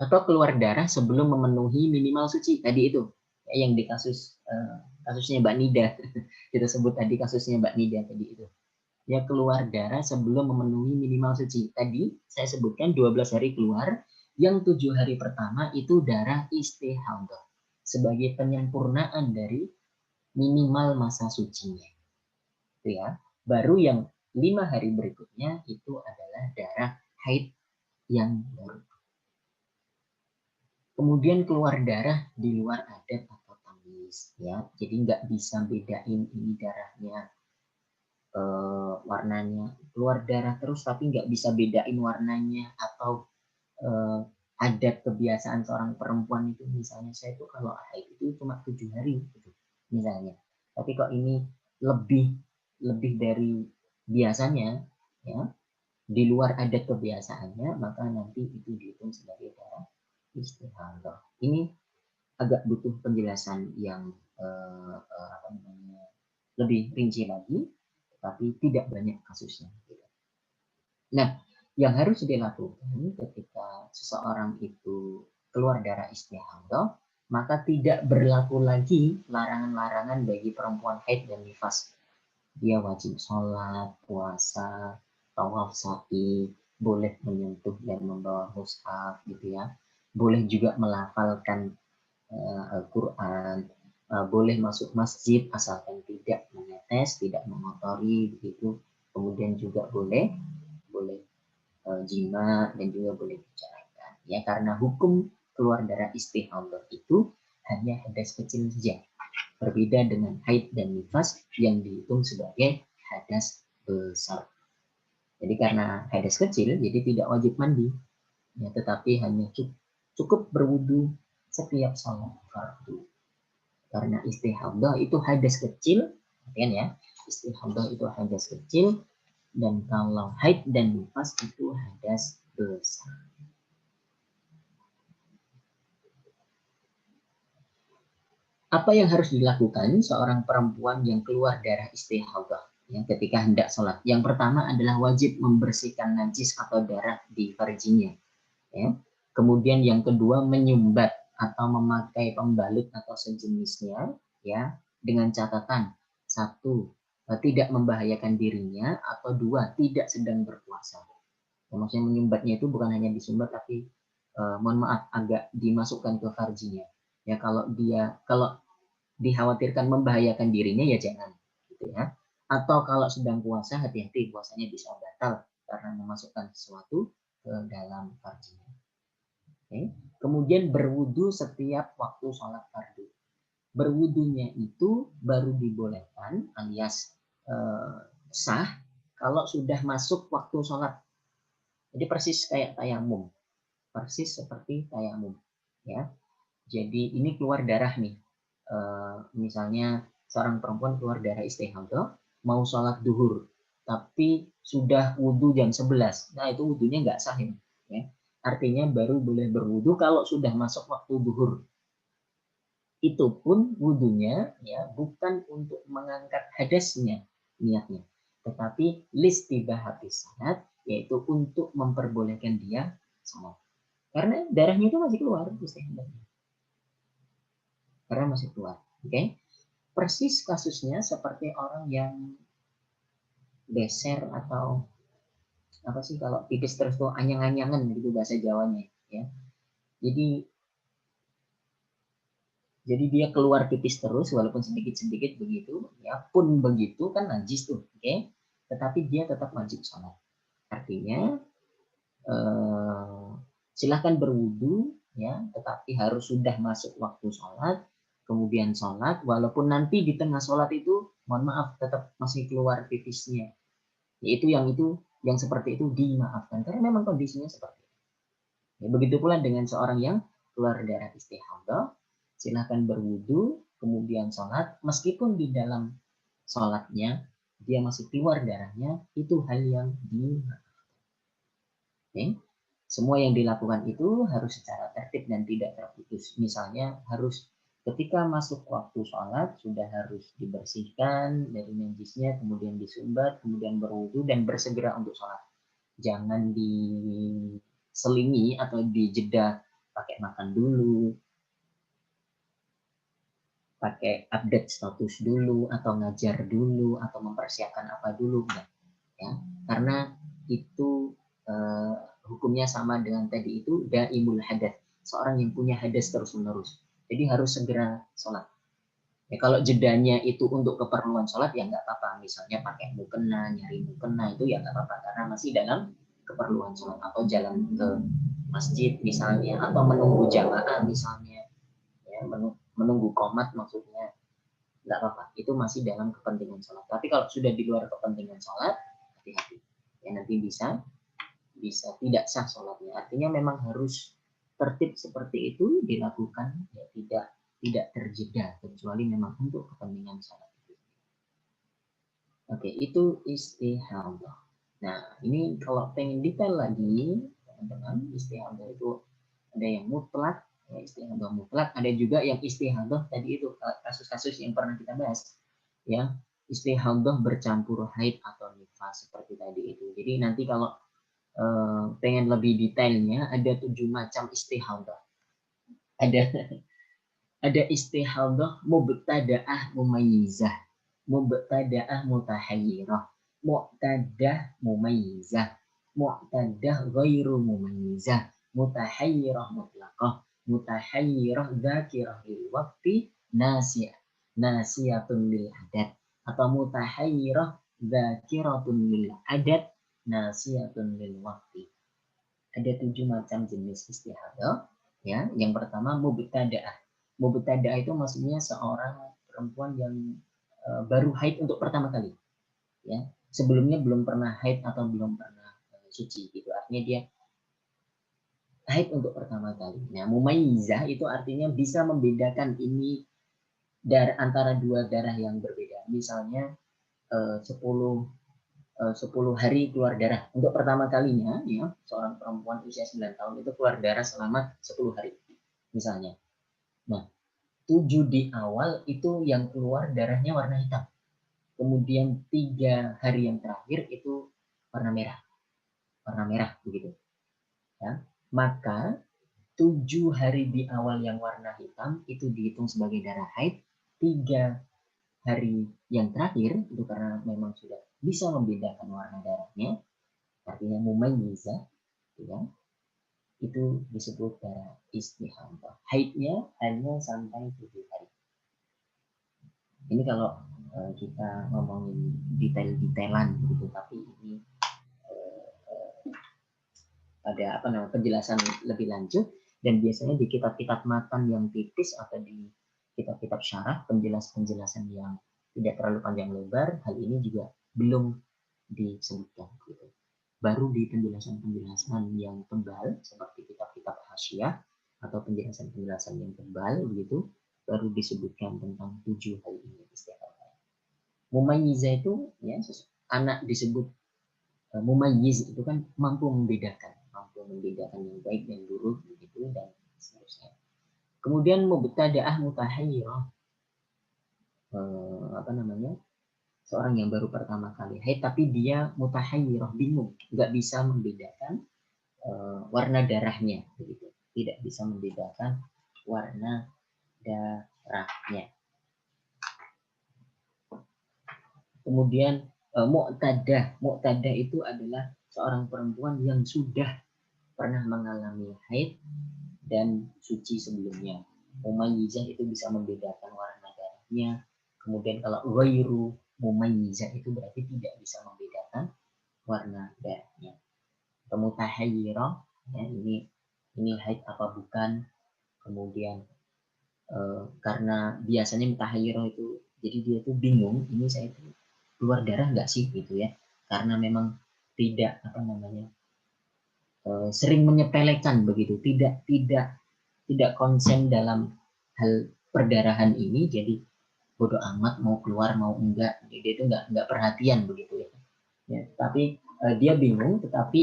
atau keluar darah sebelum memenuhi minimal suci tadi itu, ya, yang di kasusnya Mbak Nida kita sebut tadi kasusnya Mbak Nida tadi itu, ya, keluar darah sebelum memenuhi minimal suci. Tadi saya sebutkan 12 hari keluar, yang 7 hari pertama itu darah istihadah sebagai penyempurnaan dari minimal masa sucinya, itu ya. Baru yang 5 hari berikutnya itu adalah darah haid yang baru. Kemudian keluar darah di luar adat atau tamyiz, ya. Jadi nggak bisa bedain ini darahnya warnanya keluar darah terus tapi nggak bisa bedain warnanya, atau adat kebiasaan seorang perempuan itu, misalnya saya itu kalau haid itu cuma 7 hari gitu, misalnya, tapi kok ini lebih dari biasanya, ya, di luar adat kebiasaannya, maka nanti itu dihitung sebagai darah istihadah. Ini agak butuh penjelasan yang lebih rinci lagi, tapi tidak banyak kasusnya. Nah, yang harus dilakukan ketika seseorang itu keluar darah istihadah, maka tidak berlaku lagi larangan-larangan bagi perempuan haid dan nifas. Dia wajib sholat, puasa, tawaf sa'i, boleh menyentuh dan membawa mushaf, gitu ya. Boleh juga melafalkan Al-Quran, boleh masuk masjid asalkan tidak menetes, tidak mengotori, begitu. Kemudian juga boleh jima dan juga boleh diceraikan, ya, karena hukum keluar darah istihadah itu hanya hadas kecil saja, berbeda dengan haid dan nifas yang dihitung sebagai hadas besar. Jadi karena hadas kecil, jadi tidak wajib mandi, ya, tetapi hanya cukup berwudu setiap salat fardu. Karena istihadah itu hadas kecil, ya, istihadah itu hadas kecil, dan kalau haid dan nifas itu hadas besar. Apa yang harus dilakukan seorang perempuan yang keluar darah istihadah, yang ketika hendak sholat? Yang pertama adalah wajib membersihkan najis atau darah di farjinya, ya. Kemudian yang kedua menyumbat atau memakai pembalut atau sejenisnya, ya, dengan catatan: 1, tidak membahayakan dirinya, atau 2, tidak sedang berpuasa. Ya, maksudnya menyumbatnya itu bukan hanya disumbat, tapi mohon maaf, agak dimasukkan ke farjinya. Ya, kalau dikhawatirkan membahayakan dirinya, ya jangan, gitu ya. Atau kalau sedang puasa, hati-hati, puasanya bisa batal karena memasukkan sesuatu ke dalam farjinya. Okay. Kemudian berwudu setiap waktu sholat fardu. Berwudunya itu baru dibolehkan alias sah kalau sudah masuk waktu sholat. Jadi persis kayak tayamum, persis seperti tayamum, ya. Jadi ini keluar darah nih, misalnya seorang perempuan keluar darah istihadah, mau sholat duhur, tapi sudah wudu jam 11, nah itu wudunya nggak sah ini, ya. Artinya baru boleh berwudu kalau sudah masuk waktu duhur. Itu pun wudunya, ya, bukan untuk mengangkat hadasnya niatnya, tetapi listibahati salat, yaitu untuk memperbolehkan dia sholat. Karena darahnya itu masih keluar, karena masih keluar. Okay? Persis kasusnya seperti orang yang beser atau apa sih kalau pipis terus tuh anyang-anyangan gitu bahasa Jawanya, ya. Jadi dia keluar pipis terus walaupun sedikit-sedikit begitu, ya, pun begitu kan najis tuh, oke? Okay? Tetapi dia tetap wajib sholat. Artinya silahkan berwudu, ya, tetapi harus sudah masuk waktu sholat, kemudian sholat, walaupun nanti di tengah sholat itu, mohon maaf, tetap masih keluar pipisnya. Yaitu yang seperti itu dimaafkan karena memang kondisinya seperti itu. Ya, begitu pula dengan seorang yang keluar darah istihadah, silahkan berwudu, kemudian sholat, meskipun di dalam sholatnya dia masih keluar darahnya, itu hal yang dimaafkan. Okay? Semua yang dilakukan itu harus secara tertib dan tidak terputus. Misalnya harus ketika masuk waktu sholat sudah harus dibersihkan dari najisnya, kemudian disumbat, kemudian berwudu dan bersegera untuk sholat. Jangan diselingi atau dijeda pakai makan dulu, pakai update status dulu, atau ngajar dulu, atau mempersiapkan apa dulu, enggak ya, karena itu hukumnya sama dengan tadi itu daimul hadas, seorang yang punya hadas terus menerus, jadi harus segera sholat. Ya, kalau jedanya itu untuk keperluan sholat ya nggak apa-apa, misalnya pakai mukena, nyari mukena itu ya nggak apa-apa karena masih dalam keperluan sholat, atau jalan ke masjid misalnya, atau menunggu jamaah misalnya, ya, menunggu qomat maksudnya, nggak apa-apa, itu masih dalam kepentingan sholat. Tapi kalau sudah di luar kepentingan sholat, hati-hati ya, nanti bisa tidak sah sholatnya. Artinya memang harus tertib seperti itu dilakukan, ya, tidak terjeda kecuali memang untuk kepentingan sholat. Oke, itu istihadah. Nah, ini kalau pengen detail lagi, teman-teman, istihadah itu ada yang mutlak, ya, istihadah mutlak, ada juga yang istihadah tadi itu kasus-kasus yang pernah kita bahas, ya, istihadah bercampur haid atau nifas seperti tadi itu. Jadi nanti kalau pengen lebih detailnya, ada 7 macam istihadah. Ada istihadah mubtada'ah mumayyizah, mubtada'ah mutahayyirah, mu'tadah mumayyizah, mu'tadah ghairu mumayyizah, mutahayyirah mutlaqah, mutahayyirah dzakirah lil waqti, nasiyatun lil adat, atau mutahayyirah dzakiratun lil adat, nasiyatun lil waqti. Ada 7 macam jenis istihadah, ya. Yang pertama mubtada'ah. Mubtada'ah itu maksudnya seorang perempuan yang baru haid untuk pertama kali, ya. Sebelumnya belum pernah haid atau belum pernah suci, gitu. Artinya dia haid untuk pertama kali. Nah, mumayyizah itu artinya bisa membedakan ini antara 2 darah yang berbeda. Misalnya 10 hari keluar darah untuk pertama kalinya, ya, seorang perempuan usia 9 tahun itu keluar darah selama 10 hari misalnya. Nah, 7 di awal itu yang keluar darahnya warna hitam, kemudian 3 hari yang terakhir itu warna merah begitu, ya. Maka 7 hari di awal yang warna hitam itu dihitung sebagai darah haid, 3 hari yang terakhir itu karena memang sudah bisa membedakan warna darahnya, artinya mumayyizah, ya, itu disebut darah istihadah. Haidnya hanya sampai 7 hari. Ini kalau kita ngomongin detail-detailan gitu, tapi ini ada penjelasan lebih lanjut, dan biasanya di kitab-kitab matan yang tipis atau di kitab-kitab syarah penjelasan yang tidak terlalu panjang lebar, hal ini juga belum disebutkan gitu. Baru di penjelasan-penjelasan yang tebal seperti kitab-kitab hasyiah atau penjelasan-penjelasan yang tebal begitu, baru disebutkan tentang 7 hal ini istihadah. Mumayyizah itu, ya, anak disebut mumayyiz itu kan mampu membedakan yang baik dan buruk begitu, dan seterusnya. Kemudian mubtada'ah mutahayyirah, seorang yang baru pertama kali haid tapi dia mutahayyirah, bingung, nggak bisa membedakan warna darahnya begitu, tidak bisa membedakan warna darahnya. Kemudian mu'tadah itu adalah seorang perempuan yang sudah pernah mengalami haid dan suci sebelumnya. Mumayyizah itu bisa membedakan warna darahnya. Kemudian kalau ghairu mumayyizah itu berarti tidak bisa membedakan warna darahnya. Mutahayyirah, ya, ini haid apa bukan. Kemudian karena biasanya mutahayyirah itu jadi dia tuh bingung, ini saya itu keluar darah nggak sih gitu ya, karena memang tidak sering menyepelekan begitu, tidak konsen dalam hal perdarahan ini, jadi bodoh amat mau keluar mau enggak, jadi itu enggak perhatian begitu ya. Tapi dia bingung, tetapi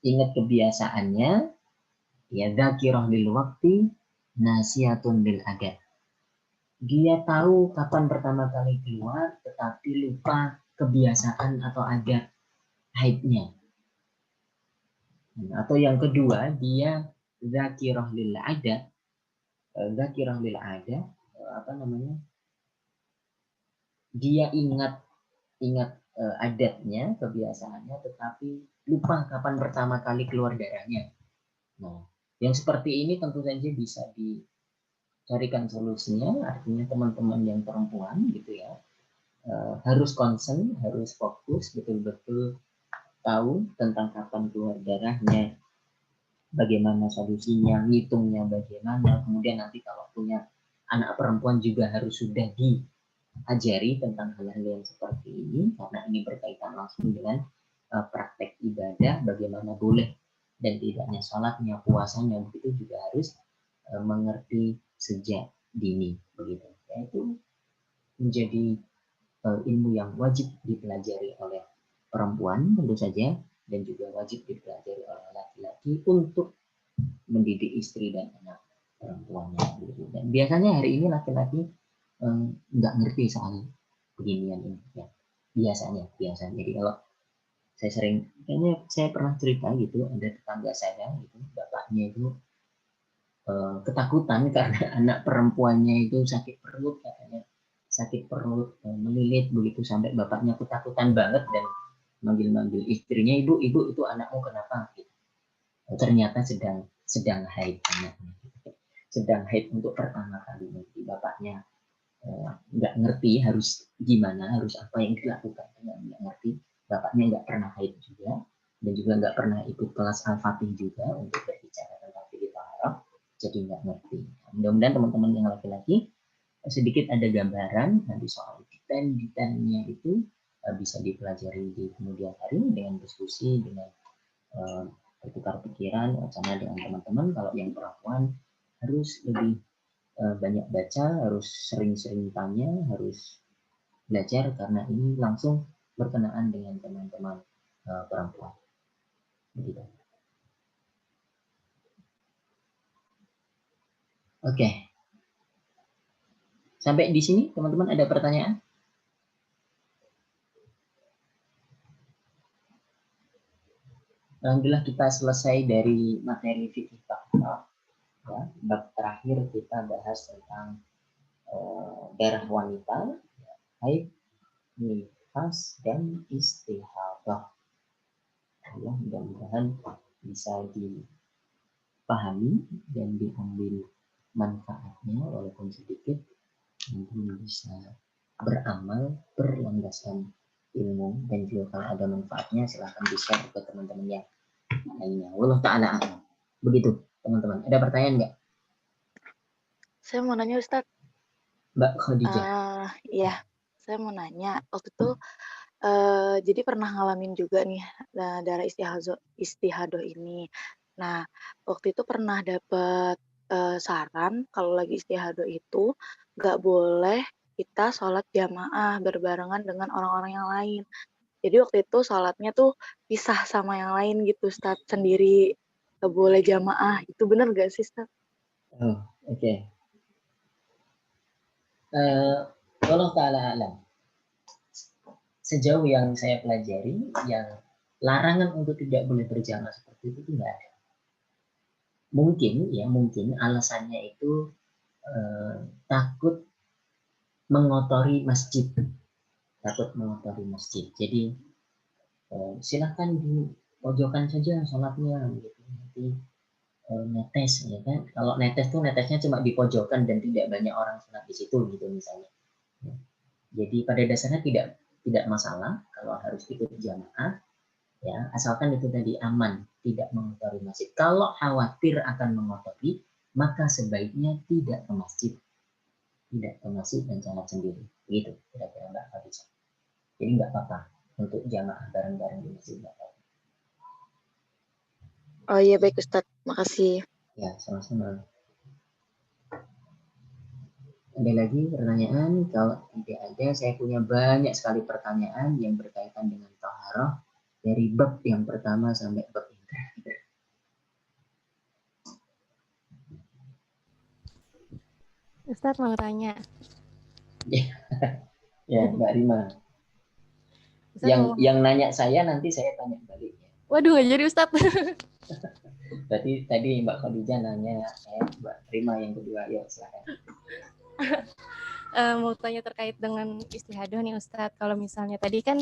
ingat kebiasaannya, ya, dzakirah lil waqti nasiyatun lil adat. Dia tahu kapan pertama kali keluar tetapi lupa kebiasaan atau adat haidnya. Atau yang kedua, dia dzakirah lil ada, dzakirah lil ada, dia ingat adatnya, kebiasaannya, tetapi lupa kapan pertama kali keluar darahnya. Nah, yang seperti ini tentu saja bisa dicarikan solusinya. Artinya teman-teman yang perempuan gitu ya, harus concern, harus fokus, betul-betul tahu tentang kapan keluar darahnya, bagaimana solusinya, ngitungnya bagaimana. Kemudian nanti kalau punya anak perempuan juga harus sudah diajari tentang hal-hal yang seperti ini, karena ini berkaitan langsung dengan praktek ibadah, bagaimana boleh dan tidaknya sholatnya, puasanya, begitu juga harus mengerti sejak dini, begitu. Itu menjadi ilmu yang wajib dipelajari oleh perempuan tentu saja, dan juga wajib dipelajari oleh laki-laki untuk mendidik istri dan anak perempuannya. Dan biasanya hari ini laki-laki nggak ngerti soal beginian ini ya. Biasanya. Jadi kalau kayaknya saya pernah cerita gitu, ada tetangga saya gitu, bapaknya itu ketakutan karena anak perempuannya itu sakit perut, katanya sakit perut melilit begitu, sampai bapaknya ketakutan banget dan manggil istrinya, ibu itu anakmu kenapa gitu. Ternyata sedang haid anaknya, sedang haid untuk pertama kalinya. Bapaknya nggak ngerti harus gimana, harus apa yang dilakukan, nggak ngerti. Bapaknya nggak pernah haid juga, dan juga nggak pernah ikut kelas Al-Fatih juga untuk berbicara tentang fikih taharah, jadi nggak ngerti. Mudah-mudahan teman-teman yang laki-laki sedikit ada gambaran nanti soal detailnya itu bisa dipelajari di kemudian hari dengan diskusi, dengan bertukar pikiran sama dengan teman-teman. Kalau yang perempuan harus lebih banyak baca, harus sering-sering tanya, harus belajar, karena ini langsung berkenaan dengan teman-teman perempuan. Begitu. Oke. Sampai di sini teman-teman ada pertanyaan? Alhamdulillah kita selesai dari materi fikih taharah. Ya, bab terakhir kita bahas tentang darah wanita, haid, nifas, dan istihadah. Ya, mudah-mudahan bisa dipahami dan diambil manfaatnya walaupun sedikit, mungkin bisa beramal berlandaskan ilmu, dan juga kalau ada manfaatnya silahkan di-share ke teman-teman yang lainnya. Wallahu ta'ala a'lam. Begitu teman-teman. Ada pertanyaan nggak? Saya mau nanya Ustadz. Mbak Khadijah. Iya, saya mau nanya. Waktu itu jadi pernah ngalamin juga nih darah istihadah ini. Nah, waktu itu pernah dapat saran kalau lagi istihadah itu nggak boleh kita sholat jamaah berbarengan dengan orang-orang yang lain. Jadi waktu itu sholatnya tuh pisah sama yang lain gitu, Ustaz, sendiri, nggak boleh jamaah. Itu benar nggak sih, Ustaz? Oh, oke. Allah ta'ala alam. Sejauh yang saya pelajari, yang larangan untuk tidak boleh berjamaah seperti itu tidak ada. Mungkin alasannya itu takut mengotori masjid. Jadi silahkan di pojokan saja sholatnya gitu. Nanti netes ya kan. Kalau netesnya cuma di pojokan dan tidak banyak orang sholat di situ gitu misalnya. Jadi pada dasarnya tidak masalah kalau harus ikut jamaah, ya asalkan itu tadi aman, tidak mengotori masjid. Kalau khawatir akan mengotori, maka sebaiknya tidak ke masjid dan sholat sendiri. Gitu kira-kira Mbak Khadijah. Jadi nggak apa-apa untuk jamaah bareng-bareng di masjid. Oh iya baik Ustadz, makasih. Ya sama-sama. Ada lagi pertanyaan? Kalau tidak ada, saya punya banyak sekali pertanyaan yang berkaitan dengan taharah dari bab yang pertama sampai bab yang terakhir. Ustadz mau tanya. Ya, Mbak Rima. Yang nanya saya nanti saya tanya balik. Waduh, nggak jadi Ustadz. Berarti tadi Mbak Khadijah nanya, Mbak Rima yang kedua, yuk silakan. Mau tanya terkait dengan istihadah nih Ustadz. Kalau misalnya tadi kan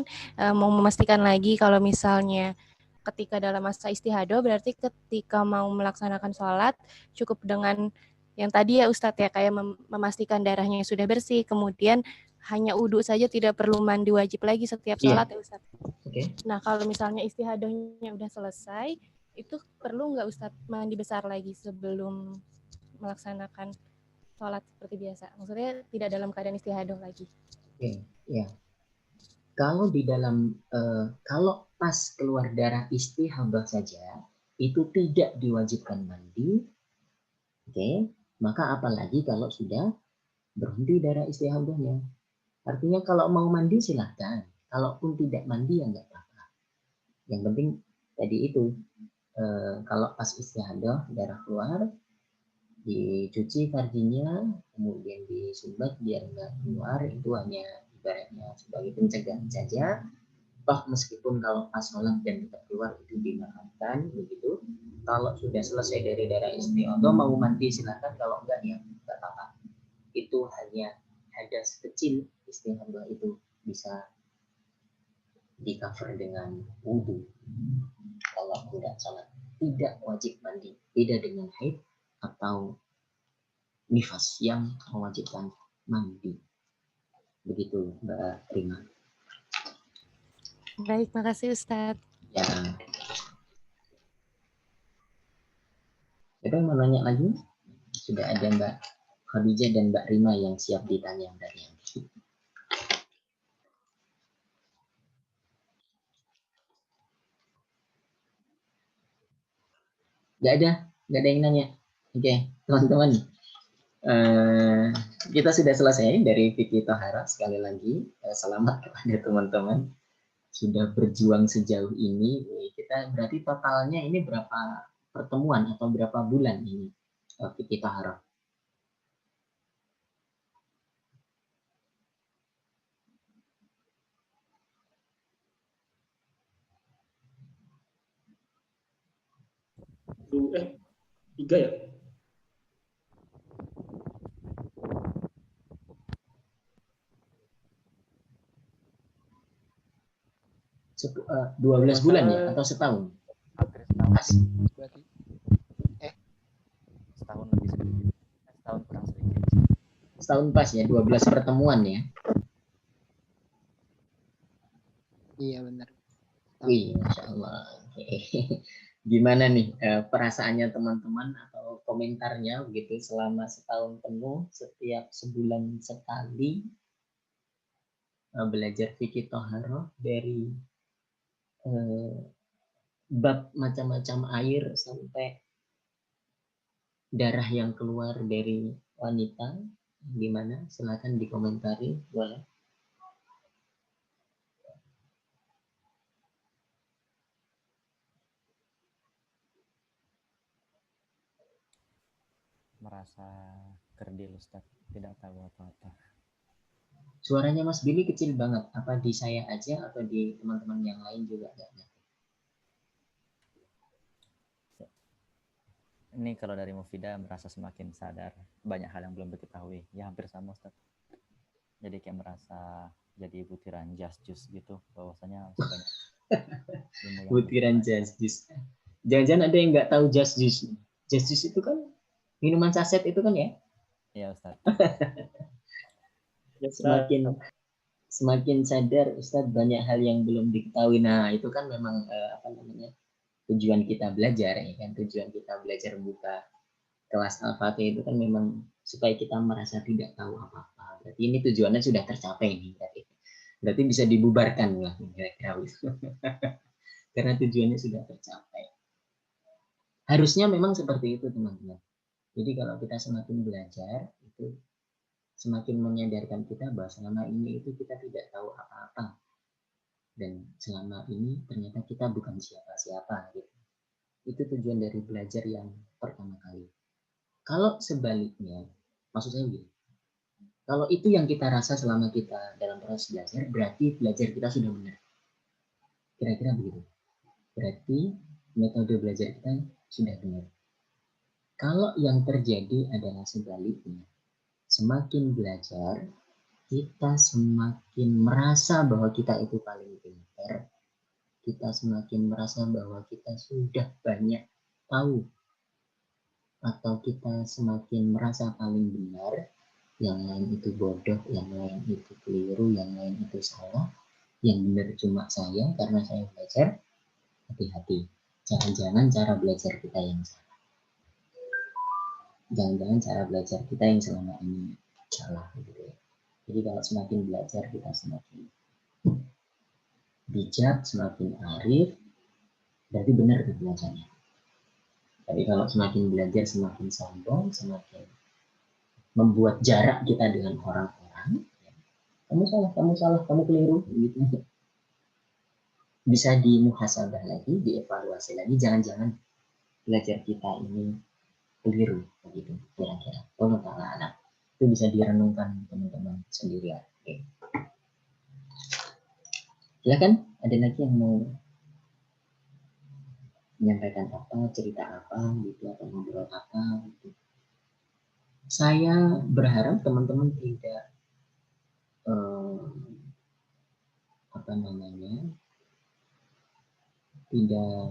mau memastikan lagi kalau misalnya ketika dalam masa istihadah berarti ketika mau melaksanakan sholat cukup dengan yang tadi ya Ustadz ya, kayak memastikan darahnya sudah bersih, kemudian hanya wudhu saja, tidak perlu mandi wajib lagi setiap sholat ya Ustadz. Nah kalau misalnya istihadahnya udah selesai, itu perlu nggak Ustadz mandi besar lagi sebelum melaksanakan sholat seperti biasa? Maksudnya tidak dalam keadaan istihadah lagi. Ya. Kalau di dalam kalau pas keluar darah istihadah saja itu tidak diwajibkan mandi, maka apalagi kalau sudah berhenti darah istihadahnya. Artinya kalau mau mandi silahkan, kalaupun tidak mandi ya nggak apa-apa. Yang penting tadi itu kalau pas istihadah darah keluar, dicuci farjinya, kemudian disumbat biar nggak keluar, itu hanya ibaratnya sebagai pencegahan saja. Toh meskipun kalau pas sholat dan tetap keluar itu dimaafkan begitu. Kalau sudah selesai dari darah istihadah mau mandi silakan, kalau enggak ya nggak apa-apa. Itu hanya hadas kecil, istihadah itu bisa di cover dengan wudhu. Kalau tidak sholat tidak wajib mandi, beda dengan haid atau nifas yang mewajibkan mandi. Begitu Mbak Rima. Baik, makasih Ustadz. Ya. Ada yang mau nanya lagi? Sudah ada Mbak Khadijah dan Mbak Rima yang siap ditanya dari yang nggak ada yang nanya. Oke, teman-teman. Kita sudah selesai dari fikih Thaharah. Sekali lagi selamat kepada teman-teman sudah berjuang sejauh ini. Kita berarti totalnya ini berapa pertemuan atau berapa bulan ini fikih Thaharah? Tiga ya? Sepu, 12 bulan ya atau setahun? Setahun lebih sedikit. Setahun kurang sedikit. Setahun pas ya, 12 pertemuan ya. Iya benar. Wih, Masya Allah. Gimana nih perasaannya teman-teman atau komentarnya begitu selama setahun penuh setiap sebulan sekali belajar fikih Thaharah dari bab macam-macam air sampai darah yang keluar dari wanita, gimana? Silakan dikomentari, boleh. Merasa kerdil Ustaz, tidak tahu apa-apa. Suaranya Mas Billy kecil banget. Apa di saya aja atau di teman-teman yang lain juga nggak? Ini kalau dari Mufidah merasa semakin sadar banyak hal yang belum diketahui. Ya hampir sama Ustaz. Jadi kayak merasa jadi butiran just juice gitu. Bahwasanya banyak butiran just juice. Jangan-jangan ada yang nggak tahu just juice. Just juice itu kan minuman saset itu kan ya? Iya Ustaz. Semakin sadar Ustaz banyak hal yang belum diketahui. Nah itu kan memang tujuan kita belajar ya kan, tujuan kita belajar buka kelas Al-Fatihah itu kan memang supaya kita merasa tidak tahu apa-apa. Berarti ini tujuannya sudah tercapai nih. Berarti bisa dibubarkan lah kira-kira. Karena tujuannya sudah tercapai. Harusnya memang seperti itu teman-teman. Jadi kalau kita semakin belajar itu semakin menyadarkan kita bahwa selama ini itu kita tidak tahu apa-apa. Dan selama ini ternyata kita bukan siapa-siapa gitu. Itu tujuan dari belajar yang pertama kali. Kalau sebaliknya, maksud saya begini. Kalau itu yang kita rasa selama kita dalam proses belajar, berarti belajar kita sudah benar. Kira-kira begitu. Berarti metode belajar kita sudah benar. Kalau yang terjadi adalah sebaliknya, semakin belajar, kita semakin merasa bahwa kita itu paling pintar, kita semakin merasa bahwa kita sudah banyak tahu, atau kita semakin merasa paling benar, yang lain itu bodoh, yang lain itu keliru, yang lain itu salah, yang benar cuma saya karena saya belajar. Hati-hati, jangan-jangan cara belajar kita yang salah. Jangan-jangan cara belajar kita yang selama ini salah gitu ya. Jadi kalau semakin belajar kita semakin bijak, semakin arif, berarti benar tuh belajarnya. Tapi kalau semakin belajar semakin sombong, semakin membuat jarak kita dengan orang-orang, kamu salah, kamu keliru, gitu. Bisa dimuhasabah lagi, dievaluasi lagi, jangan-jangan belajar kita ini keliru, begitu kira-kira. Allah Ta'ala alam. Itu bisa direnungkan teman-teman sendiri. Oke. Silakan, ada lagi yang mau menyampaikan apa, cerita apa, gitu, atau ngobrol apa, gitu. Saya berharap teman-teman tidak tidak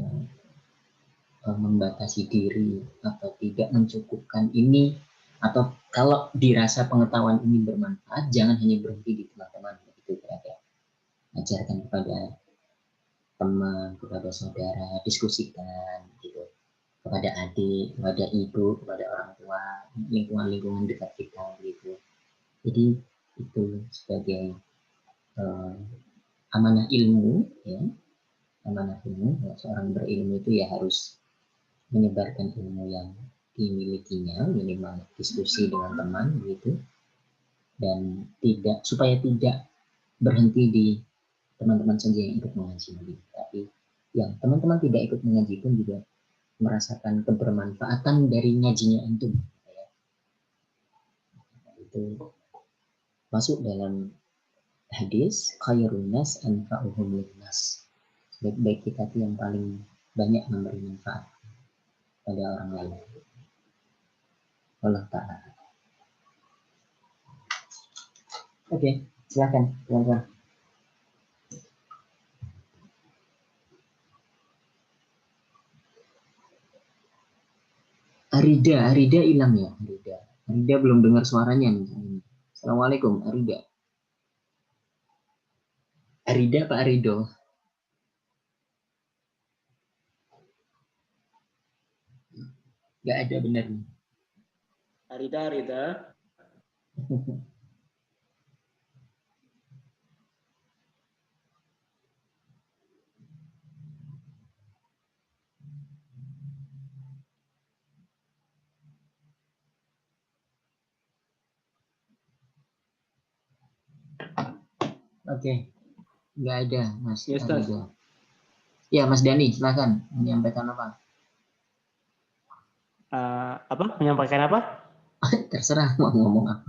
membatasi diri atau tidak mencukupkan ini, atau kalau dirasa pengetahuan ini bermanfaat, jangan hanya berhenti di teman-teman, begitu kira-kira. Ajarkan kepada teman, kepada saudara, diskusikan gitu, kepada adik, kepada ibu, kepada orang tua, lingkungan-lingkungan dekat kita gitu. Jadi itu sebagai amanah ilmu, ya, amanah ilmu. Seorang berilmu itu ya harus menyebarkan ilmu yang dimilikinya, minimal diskusi dengan teman gitu, dan supaya tidak berhenti di teman-teman saja yang ikut mengaji, tapi yang teman-teman tidak ikut mengaji pun juga merasakan kebermanfaatan dari ngajinya antum. Ya. Itu masuk dalam hadis khairun nas anfa'uhum linnas. Baik-baik kita itu yang paling banyak memberi manfaat pada orang lain. Allah Ta'ala. Oke, silakan teman-teman. Arida hilang ya, Arida belum dengar suaranya nih. Assalamualaikum, Arida. Arida Pak Arido. Gak ada benar nih. Arida. Oke, nggak ada Mas. Yes, Arido. Ya Mas Dani, silakan menyampaikan apa? Menyampaikan apa? Terserah mau ngomong apa.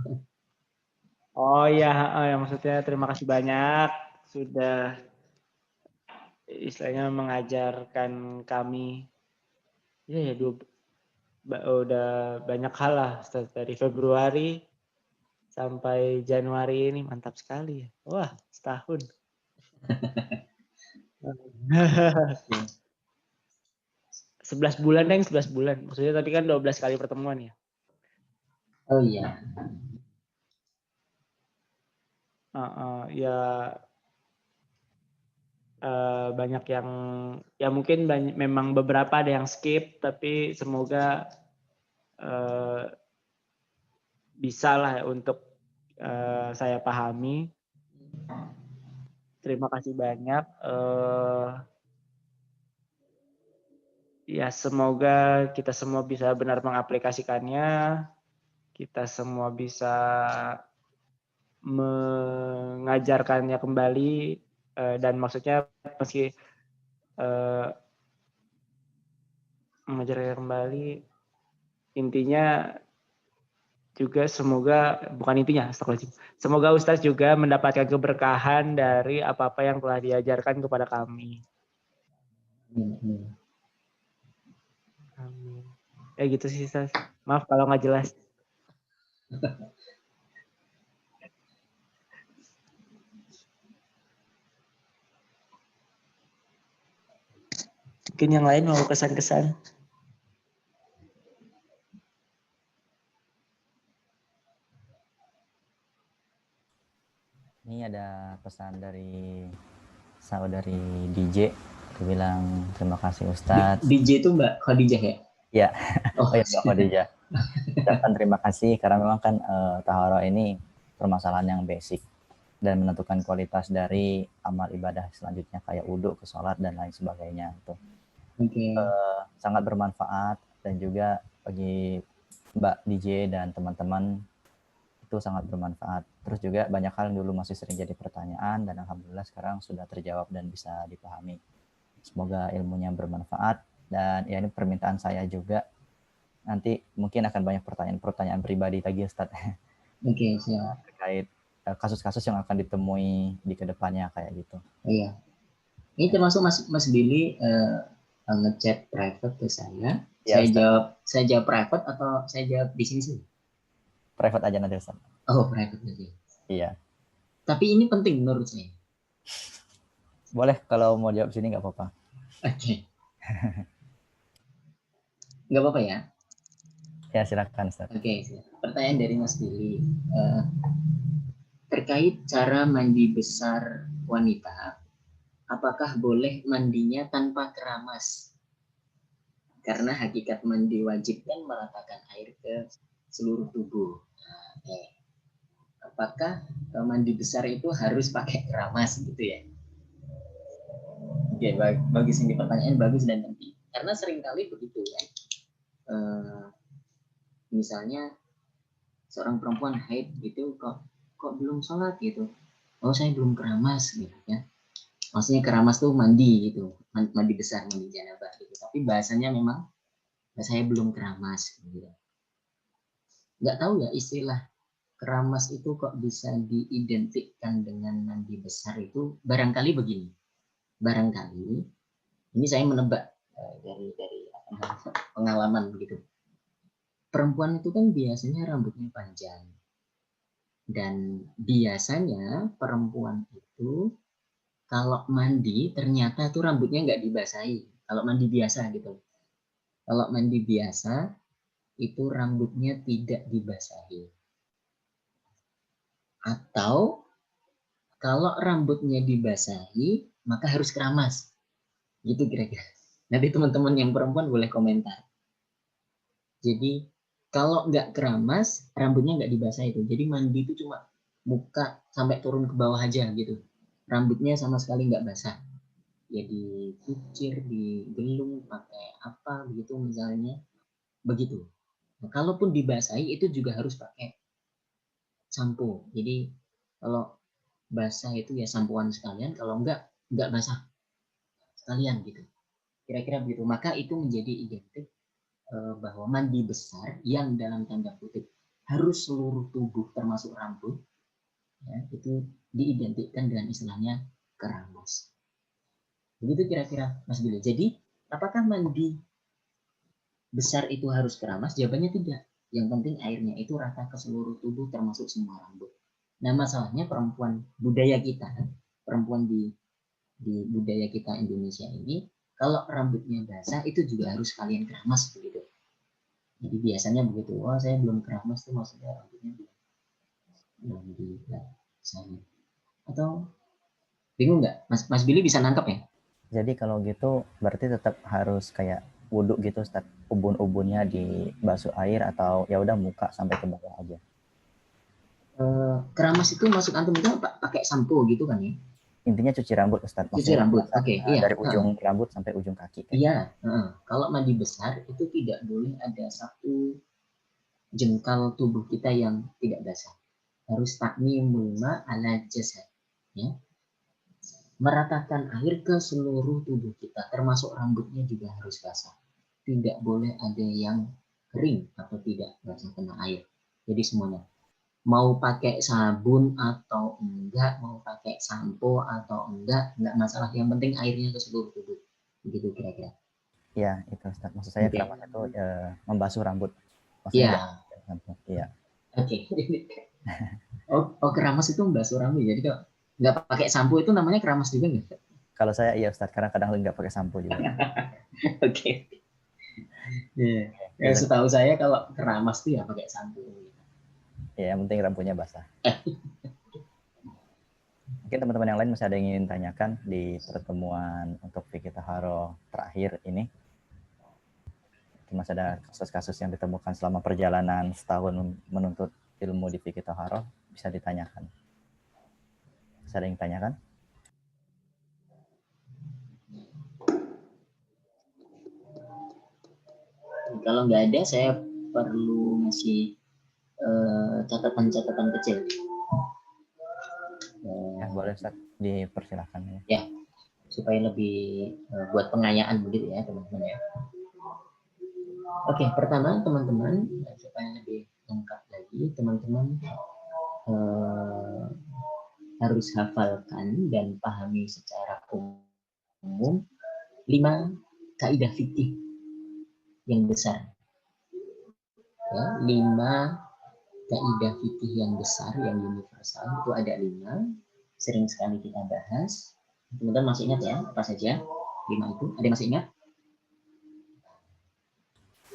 Oh iya, maksudnya terima kasih banyak sudah istilahnya mengajarkan kami. Ya, udah banyak hal lah dari Februari sampai Januari ini, mantap sekali ya. Wah, setahun. 11 bulan, 11 bulan. Maksudnya tapi kan 12 kali pertemuan ya. Oh iya. Banyak yang ya mungkin memang beberapa ada yang skip, tapi semoga bisa lah untuk saya pahami. Terima kasih banyak. Ya semoga kita semua bisa benar mengaplikasikannya. Kita semua bisa mengajarkannya kembali, dan maksudnya meski mengajarkannya kembali, intinya juga semoga Ustadz juga mendapatkan keberkahan dari apa-apa yang telah diajarkan kepada kami. Gitu sih, Ustaz. Maaf kalau nggak jelas. Mungkin yang lain mau kesan-kesan. Ini ada pesan dari saudari DJ. Dia bilang terima kasih Ustadz. DJ itu Mbak Khadijah ya? Ya, oh ya Mbak Khadijah. Ucapkan terima kasih karena memang kan taharah ini permasalahan yang basic dan menentukan kualitas dari amal ibadah selanjutnya kayak wudhu, ke sholat dan lain sebagainya. Itu sangat bermanfaat dan juga bagi Mbak DJ dan teman-teman itu sangat bermanfaat. Terus juga banyak hal yang dulu masih sering jadi pertanyaan dan alhamdulillah sekarang sudah terjawab dan bisa dipahami. Semoga ilmunya bermanfaat dan ya ini permintaan saya juga. Nanti mungkin akan banyak pertanyaan pribadi lagi Ustaz. Oke, siap. Terkait kasus-kasus yang akan ditemui di kedepannya kayak gitu. Iya. Ini termasuk Mas Billy ngechat private ke saya. Ya, saya jawab private atau saya jawab di sini sih? Private aja nanti Ustaz. Oh, private aja. Iya. Tapi ini penting menurut saya. Boleh kalau mau jawab sini nggak apa-apa. Oke. Nggak apa-apa ya? Ya silakan Ustaz. Oke. Pertanyaan dari Mas Billy. Terkait cara mandi besar wanita, apakah boleh mandinya tanpa keramas? Karena hakikat mandi wajib kan meratakan air ke seluruh tubuh. Apakah mandi besar itu harus pakai keramas gitu ya? Oke, bagus ini pertanyaan bagus dan penting. Karena seringkali begitu ya. Misalnya seorang perempuan haid gitu kok belum sholat gitu. Oh saya belum keramas gitu ya. Maksudnya keramas tuh mandi gitu, mandi besar, mandi janabah gitu. Tapi bahasanya memang saya belum keramas gitu. Nggak tahu ya istilah keramas itu kok bisa diidentikan dengan mandi besar itu barangkali begini. Barangkali ini saya menebak dari pengalaman begitu. Perempuan itu kan biasanya rambutnya panjang. Dan biasanya perempuan itu kalau mandi ternyata tuh rambutnya nggak dibasahi. Kalau mandi biasa gitu. Kalau mandi biasa itu rambutnya tidak dibasahi. Atau kalau rambutnya dibasahi maka harus keramas. Gitu kira-kira. Nanti teman-teman yang perempuan boleh komentar. Jadi kalau nggak keramas, rambutnya nggak dibasahi itu. Jadi mandi itu cuma muka sampai turun ke bawah aja gitu. Rambutnya sama sekali nggak basah. Ya dikucir, digelung pakai apa begitu misalnya. Begitu. Nah, kalaupun dibasahi itu juga harus pakai sampo. Jadi kalau basah itu ya sampoan sekalian. Kalau nggak basah sekalian gitu. Kira-kira begitu. Maka itu menjadi identik bahwa mandi besar yang dalam tanda kutip harus seluruh tubuh termasuk rambut ya, itu diidentikan dengan istilahnya keramas. Begitu kira-kira Mas Billy. Jadi apakah mandi besar itu harus keramas? Jawabannya tidak. Yang penting airnya itu rata ke seluruh tubuh termasuk semua rambut. Nah masalahnya perempuan budaya kita, perempuan di budaya kita Indonesia ini, kalau rambutnya basah itu juga harus kalian keramas begitu. Jadi biasanya begitu. Oh saya belum keramas tuh maksudnya rambutnya belum dibasahi. Atau bingung nggak? Mas Billy bisa nangkep ya? Jadi kalau gitu berarti tetap harus kayak wudhu gitu Ustaz. Ubun-ubunnya dibasuh air atau ya udah muka sampai ke bawah aja. Keramas itu maksud antum itu pakai sampo gitu kan ya? Intinya cuci rambut Ustaz. Cuci rambut, oke. Iya. Dari ujung rambut sampai ujung kaki. Iya. Kalau mandi besar itu tidak boleh ada satu jengkal tubuh kita yang tidak basah. Harus takmimul ma ala jasad. Ya. Meratakan air ke seluruh tubuh kita, termasuk rambutnya juga harus basah. Tidak boleh ada yang kering atau tidak basah kena air. Jadi semuanya. Mau pakai sabun atau enggak, mau pakai sampo atau enggak masalah. Yang penting airnya ke seluruh tubuh. Begitu kira-kira. Iya, itu Ustaz. Maksud saya Oke. keramas itu membasuh rambut. Maksudnya Iya. nggak shampoo. Iya. Oke. Oh, keramas itu membasuh rambut. Jadi kalau nggak pakai sampo itu namanya keramas juga nggak? Kalau saya iya Ustaz, karena kadang nggak pakai sampo juga. Oke. Iya. Ya, setahu saya kalau keramas tuh ya pakai sampo. Ya, yang penting rambutnya basah. Mungkin teman-teman yang lain masih ada yang ingin tanyakan di pertemuan untuk fikih taharah terakhir ini. Masih ada kasus-kasus yang ditemukan selama perjalanan setahun menuntut ilmu di fikih taharah, bisa ditanyakan. Bisa ada yang tanyakan? Kalau nggak ada, saya perlu ngasih catatan-catatan kecil. Ya, boleh Ustaz, dipersilakan. Ya, supaya lebih buat pengayaan begitu ya teman-teman ya. Oke, pertama teman-teman, supaya lebih lengkap lagi, teman-teman harus hafalkan dan pahami secara umum 5 kaidah fikih yang besar. Ya, 5 kaidah fikih yang besar, yang universal, itu ada 5. Sering sekali kita bahas. Teman-teman masih ingat ya, apa saja 5 itu? Ada yang masih ingat?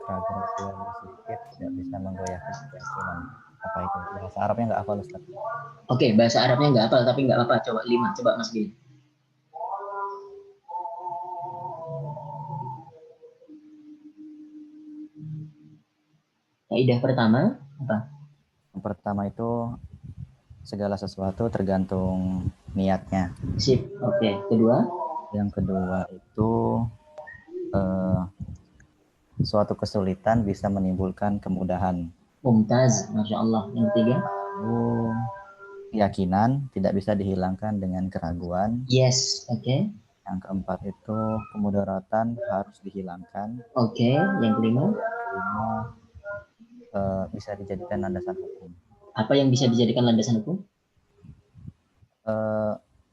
Ragu-ragu sedikit, tidak bisa menggoyahkan keyakinan. Apa itu? Bahasa Arabnya nggak hafal Ustaz. Oke, bahasa Arabnya nggak hafal, tapi nggak apa-apa. Coba 5, coba Mas Billy. Kaidah pertama apa? Yang pertama itu segala sesuatu tergantung niatnya. Sip. Oke. Kedua? Yang kedua itu suatu kesulitan bisa menimbulkan kemudahan. Mumtaz, Masya Allah. Yang ketiga? Keyakinan tidak bisa dihilangkan dengan keraguan. Yes. Oke. Yang keempat itu kemudaratan harus dihilangkan. Oke. Yang kelima? Bisa dijadikan landasan hukum. Apa yang bisa dijadikan landasan hukum?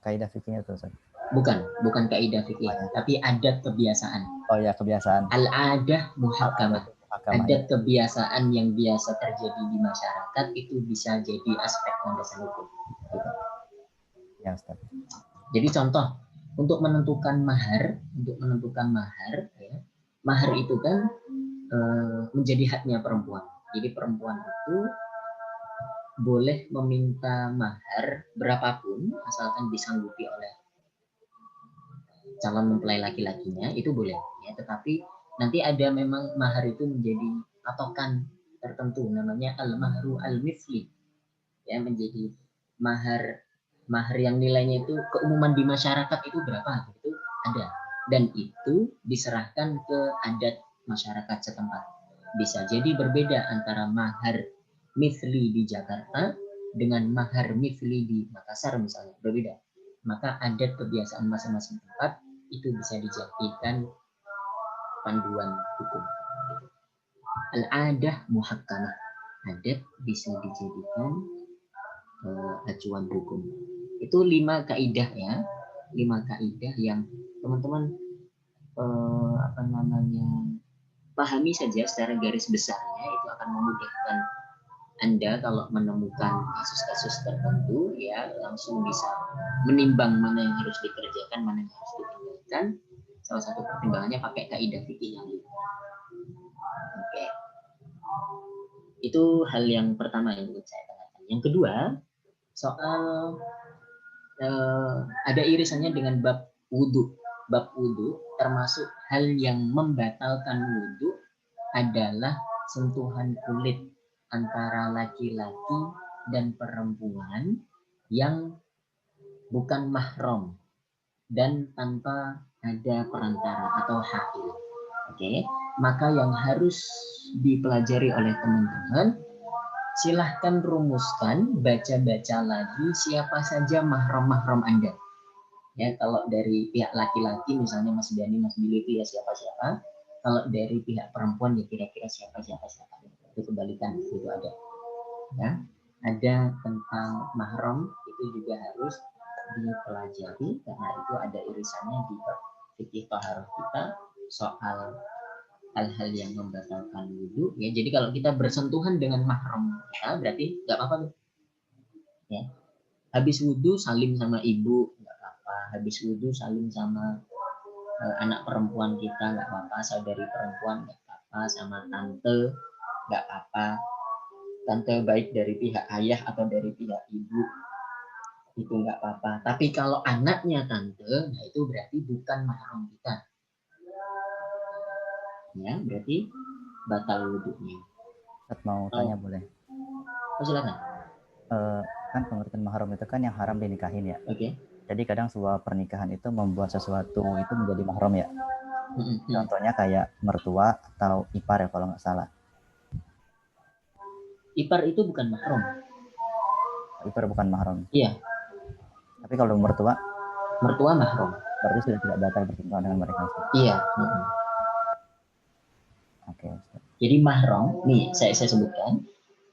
Kaidah fikihnya itu Ustaz. Bukan kaidah fikih, tapi adat kebiasaan. Oh ya, kebiasaan. Al-adah muhakkamah. Adat kebiasaan yang biasa terjadi di masyarakat itu bisa jadi aspek landasan hukum. Gitu. Ya, Ustaz. Jadi contoh untuk menentukan mahar, ya, mahar itu kan menjadi haknya perempuan. Jadi perempuan itu boleh meminta mahar berapapun asalkan disanggupi oleh calon mempelai laki-lakinya, itu boleh ya. Tetapi nanti ada memang mahar itu menjadi patokan tertentu, namanya al-mahru al-mithli ya, menjadi mahar yang nilainya itu keumuman di masyarakat itu berapa, itu ada, dan itu diserahkan ke adat masyarakat setempat. Bisa jadi berbeda antara mahar mithli di Jakarta dengan mahar mithli di Makassar misalnya, berbeda. Maka adat kebiasaan masing-masing tempat itu bisa dijadikan panduan hukum. Al-adah muhakkamah, adat bisa dijadikan acuan hukum. Itu 5 kaidah ya, 5 kaidah yang teman-teman pahami saja secara garis besarnya, itu akan memudahkan Anda kalau menemukan kasus-kasus tertentu ya, langsung bisa menimbang mana yang harus dikerjakan, mana yang harus ditinggalkan. Salah satu pertimbangannya pakai kaidah fikih yang ini. Oke. Itu hal yang pertama yang ingin saya tanyakan. Yang kedua, soal ada irisannya dengan bab wudhu. Bab wudhu termasuk hal yang membatalkan wudhu adalah sentuhan kulit antara laki-laki dan perempuan yang bukan mahram dan tanpa ada perantara atau hail. Oke, maka yang harus dipelajari oleh teman-teman, silahkan rumuskan, baca-baca lagi siapa saja mahram-mahram Anda. Ya, kalau dari pihak laki-laki misalnya Mas Dani, Mas Billy itu ya siapa-siapa. Kalau dari pihak perempuan ya kira-kira siapa-siapa. Itu kebalikan, itu ada. Ya, ada tentang mahram itu juga harus dipelajari karena itu ada irisannya di fikih taharah kita soal hal-hal yang membatalkan wudhu ya. Jadi kalau kita bersentuhan dengan mahram kita berarti nggak apa-apa tuh. Ya. Habis wudhu salim sama ibu nggak apa-apa. Habis wudhu salim sama anak perempuan kita nggak apa-apa. Saudari perempuan nggak apa-apa. Sama tante nggak apa-apa. Tante baik dari pihak ayah atau dari pihak ibu itu nggak apa-apa. Tapi kalau anaknya tante, nah itu berarti bukan mahram kita. Ya, berarti batal wudhunya. Ustaz mau tanya boleh? Oh, silakan. Kan pengertian mahram itu kan yang haram dinikahin ya. Oke. Jadi kadang sebuah pernikahan itu membuat sesuatu itu menjadi mahram ya. Contohnya kayak mertua atau ipar ya kalau nggak salah. Ipar itu bukan mahram. Ipar bukan mahram. Iya. Tapi kalau mertua mahram. Berarti sudah tidak batal bersentuhan dengan mereka. Iya. Oke. Jadi mahram, nih saya sebutkan,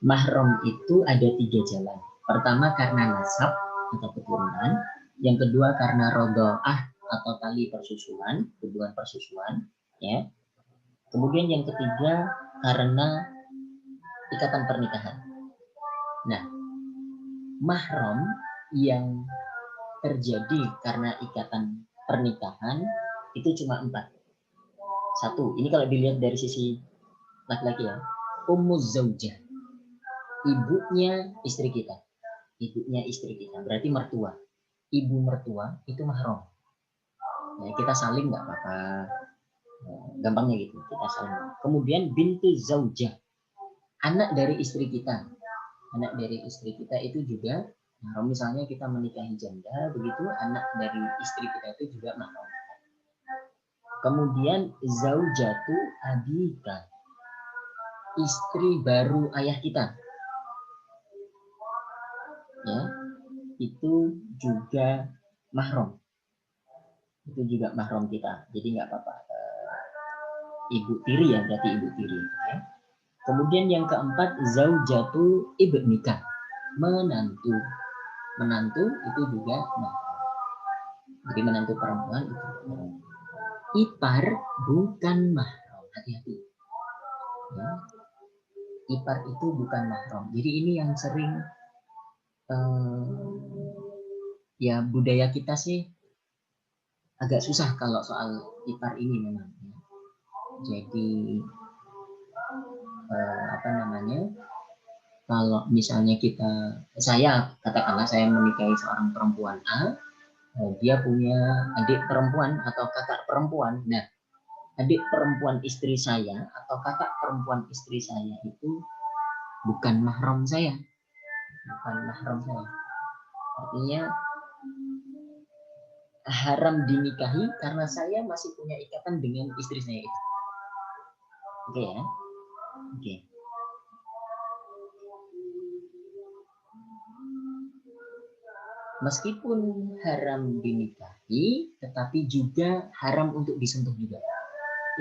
mahram itu ada 3 jalan. Pertama karena nasab atau keturunan, yang kedua karena rodoah atau tali persusuan, hubungan persusuan, ya. Kemudian yang ketiga karena ikatan pernikahan. Nah, mahram yang terjadi karena ikatan pernikahan itu cuma 4. 1, ini kalau dilihat dari sisi laki-laki ya, ummuz zaujah, ibunya istri kita. Ibunya istri kita, berarti mertua. Ibu mertua itu mahram. Ya, kita saling nggak apa-apa. Gampangnya gitu, kita saling. Kemudian bintu zaujah, anak dari istri kita. Anak dari istri kita itu juga mahram. Misalnya kita menikahi janda, begitu anak dari istri kita itu juga mahram. Kemudian zaujatu abika, istri baru ayah kita. Ya, itu juga mahram. Itu juga mahram kita. Jadi nggak apa-apa. Ibu tiri ya, berarti ibu tiri. Ya. Kemudian yang keempat zaujatu ibnika, menantu. Menantu itu juga mahram. Jadi menantu perempuan itu mahram. Ipar bukan mahram, hati-hati. Ya. Ipar itu bukan mahram. Jadi ini yang sering ya budaya kita sih agak susah kalau soal ipar ini memang. Ya. Jadi apa namanya? Kalau misalnya saya katakanlah saya menikahi seorang perempuan A, dia punya adik perempuan atau kakak perempuan. Nah, adik perempuan istri saya atau kakak perempuan istri saya itu bukan mahram saya. Bukan mahram saya. Artinya haram dinikahi karena saya masih punya ikatan dengan istri saya itu. Oke ya? Oke. Meskipun haram dinikahi, tetapi juga haram untuk disentuh juga.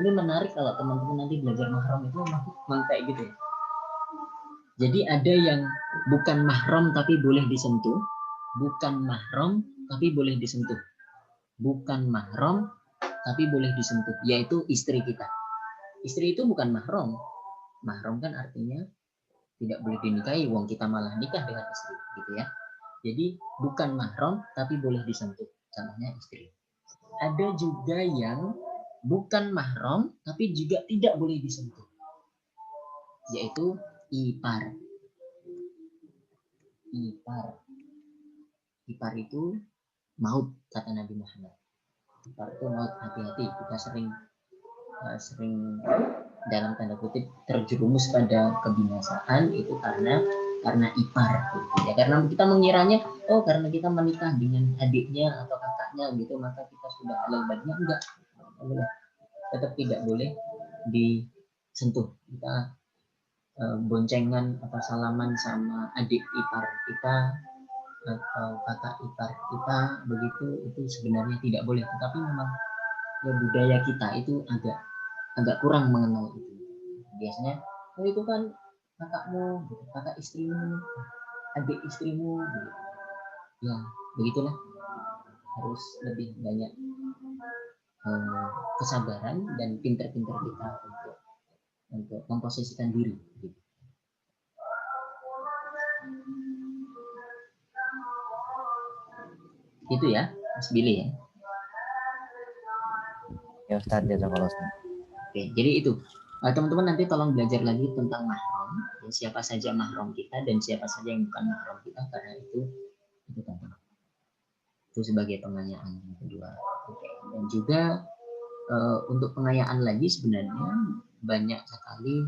Ini menarik kalau teman-teman nanti belajar mahram itu memang kayak gitu ya. Jadi ada yang bukan mahram tapi boleh disentuh, bukan mahram tapi boleh disentuh, bukan mahram tapi boleh disentuh, yaitu istri kita. Istri itu bukan mahram. Mahram kan artinya tidak boleh dinikahi, wong kita malah nikah dengan istri, gitu ya. Jadi bukan mahram tapi boleh disentuh. Contohnya istri. Ada juga yang bukan mahram tapi juga tidak boleh disentuh. Yaitu ipar. Ipar. Ipar itu maut kata Nabi Muhammad. Ipar itu maut, hati-hati. Kita sering dalam tanda kutip terjerumus pada kebinasaan itu karena ipar gitu ya, karena kita mengiranya karena kita menikah dengan adiknya atau kakaknya gitu maka kita sudah halal baginya. Enggak, tetap tidak boleh disentuh. Kita boncengan atau salaman sama adik ipar kita atau kakak ipar kita begitu, itu sebenarnya tidak boleh, tetapi memang ya budaya kita itu agak kurang mengenal itu. Biasanya itu kan kakakmu, kakak istrimu, adik istrimu, ya begitulah, harus lebih banyak kesabaran dan pinter-pinter kita untuk memposisikan diri. Gitu. Itu ya, Mas Billy ya. Ya Ustaz, jazakallah Ustaz. Oke, jadi itu. Teman-teman nanti tolong belajar lagi tentang mahram, ya, siapa saja mahram kita dan siapa saja yang bukan mahram kita, karena itu penting. Itu sebagai pengayaan yang kedua. Oke. Dan juga untuk pengayaan lagi sebenarnya banyak sekali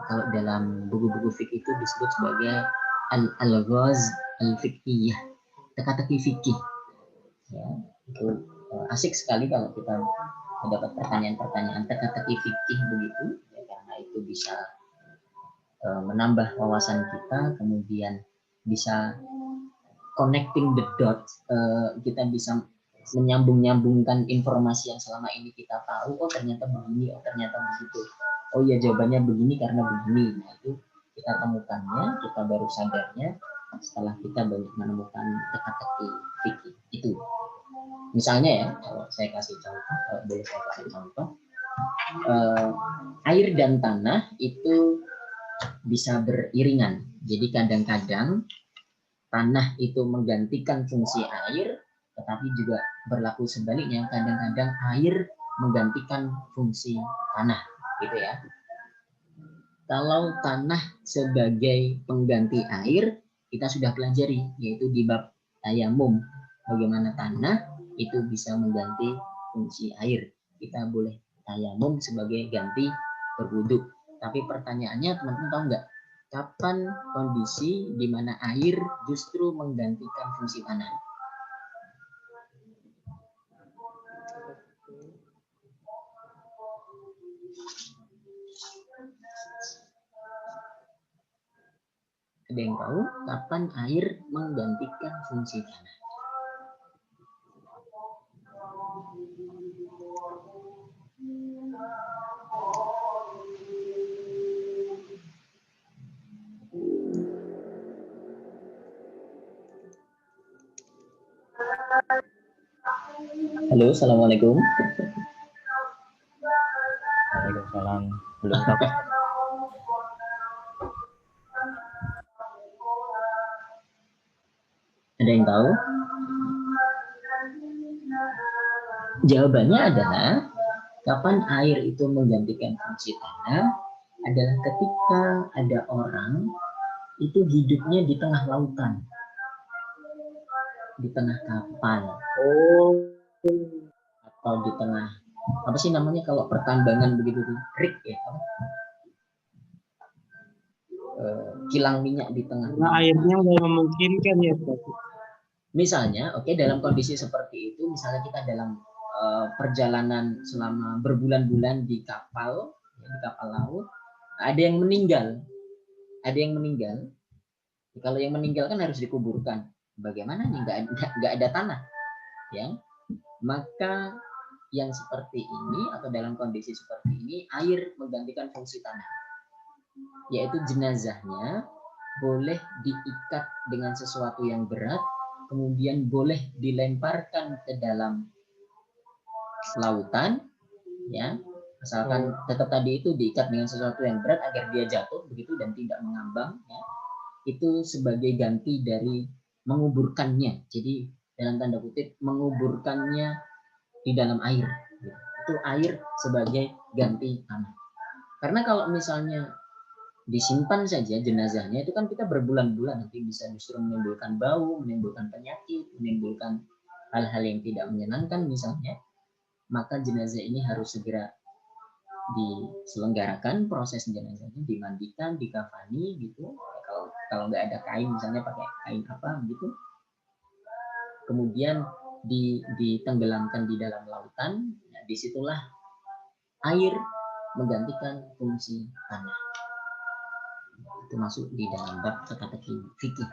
kalau dalam buku-buku fikih itu disebut sebagai al-alghaz al-fiqhiyah, teka-teki fikih. Ya, itu asik sekali kalau kita mendapat pertanyaan-pertanyaan teka-teki fikih begitu, ya, karena itu bisa menambah wawasan kita, kemudian bisa connecting the dots, kita bisa menyambung-nyambungkan informasi yang selama ini kita tahu, oh ternyata begini, oh ternyata begitu, oh ya jawabannya begini karena begini. Nah itu kita temukannya, kita baru sadarnya setelah kita banyak menemukan teka-teki fikih itu. Misalnya ya, kalau saya kasih contoh, kalau boleh saya kasih contoh, air dan tanah itu bisa beriringan. Jadi kadang-kadang tanah itu menggantikan fungsi air, tetapi juga berlaku sebaliknya. Kadang-kadang air menggantikan fungsi tanah, gitu ya. Kalau tanah sebagai pengganti air, kita sudah pelajari, yaitu di bab tayamum. Bagaimana tanah itu bisa mengganti fungsi air. Kita boleh tayamum sebagai ganti berwudu. Tapi pertanyaannya, teman-teman tahu nggak? Kapan kondisi di mana air justru menggantikan fungsi tanah? Ada yang tahu kapan air menggantikan fungsi tanah? Halo, assalamualaikum. Waalaikumsalam. Belum tahu. Ada yang tahu? Jawabannya adalah kapan air itu menggantikan fungsi tanah adalah ketika ada orang itu hidupnya di tengah lautan, di tengah kapal, atau di tengah apa sih namanya kalau pertambangan begitu tuh, rig ya, kilang minyak di tengah. Nah, airnya nggak memungkinkan ya, Pak. Misalnya, oke, dalam kondisi seperti itu, misalnya kita dalam perjalanan selama berbulan-bulan di kapal, ya, di kapal laut, ada yang meninggal, Kalau yang meninggal kan harus dikuburkan. Bagaimana nih? Nggak ada tanah, ya? Maka yang seperti ini atau dalam kondisi seperti ini, air menggantikan fungsi tanah, yaitu jenazahnya boleh diikat dengan sesuatu yang berat, kemudian boleh dilemparkan ke dalam lautan, ya, asalkan tetap tadi itu diikat dengan sesuatu yang berat agar dia jatuh begitu dan tidak mengambang, ya. Itu sebagai ganti dari menguburkannya. Jadi dalam tanda kutip menguburkannya di dalam air. Itu air sebagai ganti tanah. Karena kalau misalnya disimpan saja jenazahnya, itu kan kita berbulan-bulan, nanti bisa justru menimbulkan bau, menimbulkan penyakit, menimbulkan hal-hal yang tidak menyenangkan misalnya. Maka jenazah ini harus segera diselenggarakan proses jenazahnya, dimandikan, dikafani gitu. Kalau nggak ada kain misalnya pakai kain apa gitu. Kemudian ditenggelamkan di dalam lautan. Nah, disitulah air menggantikan fungsi tanah. Itu masuk di dalam bab teka-teki fikih.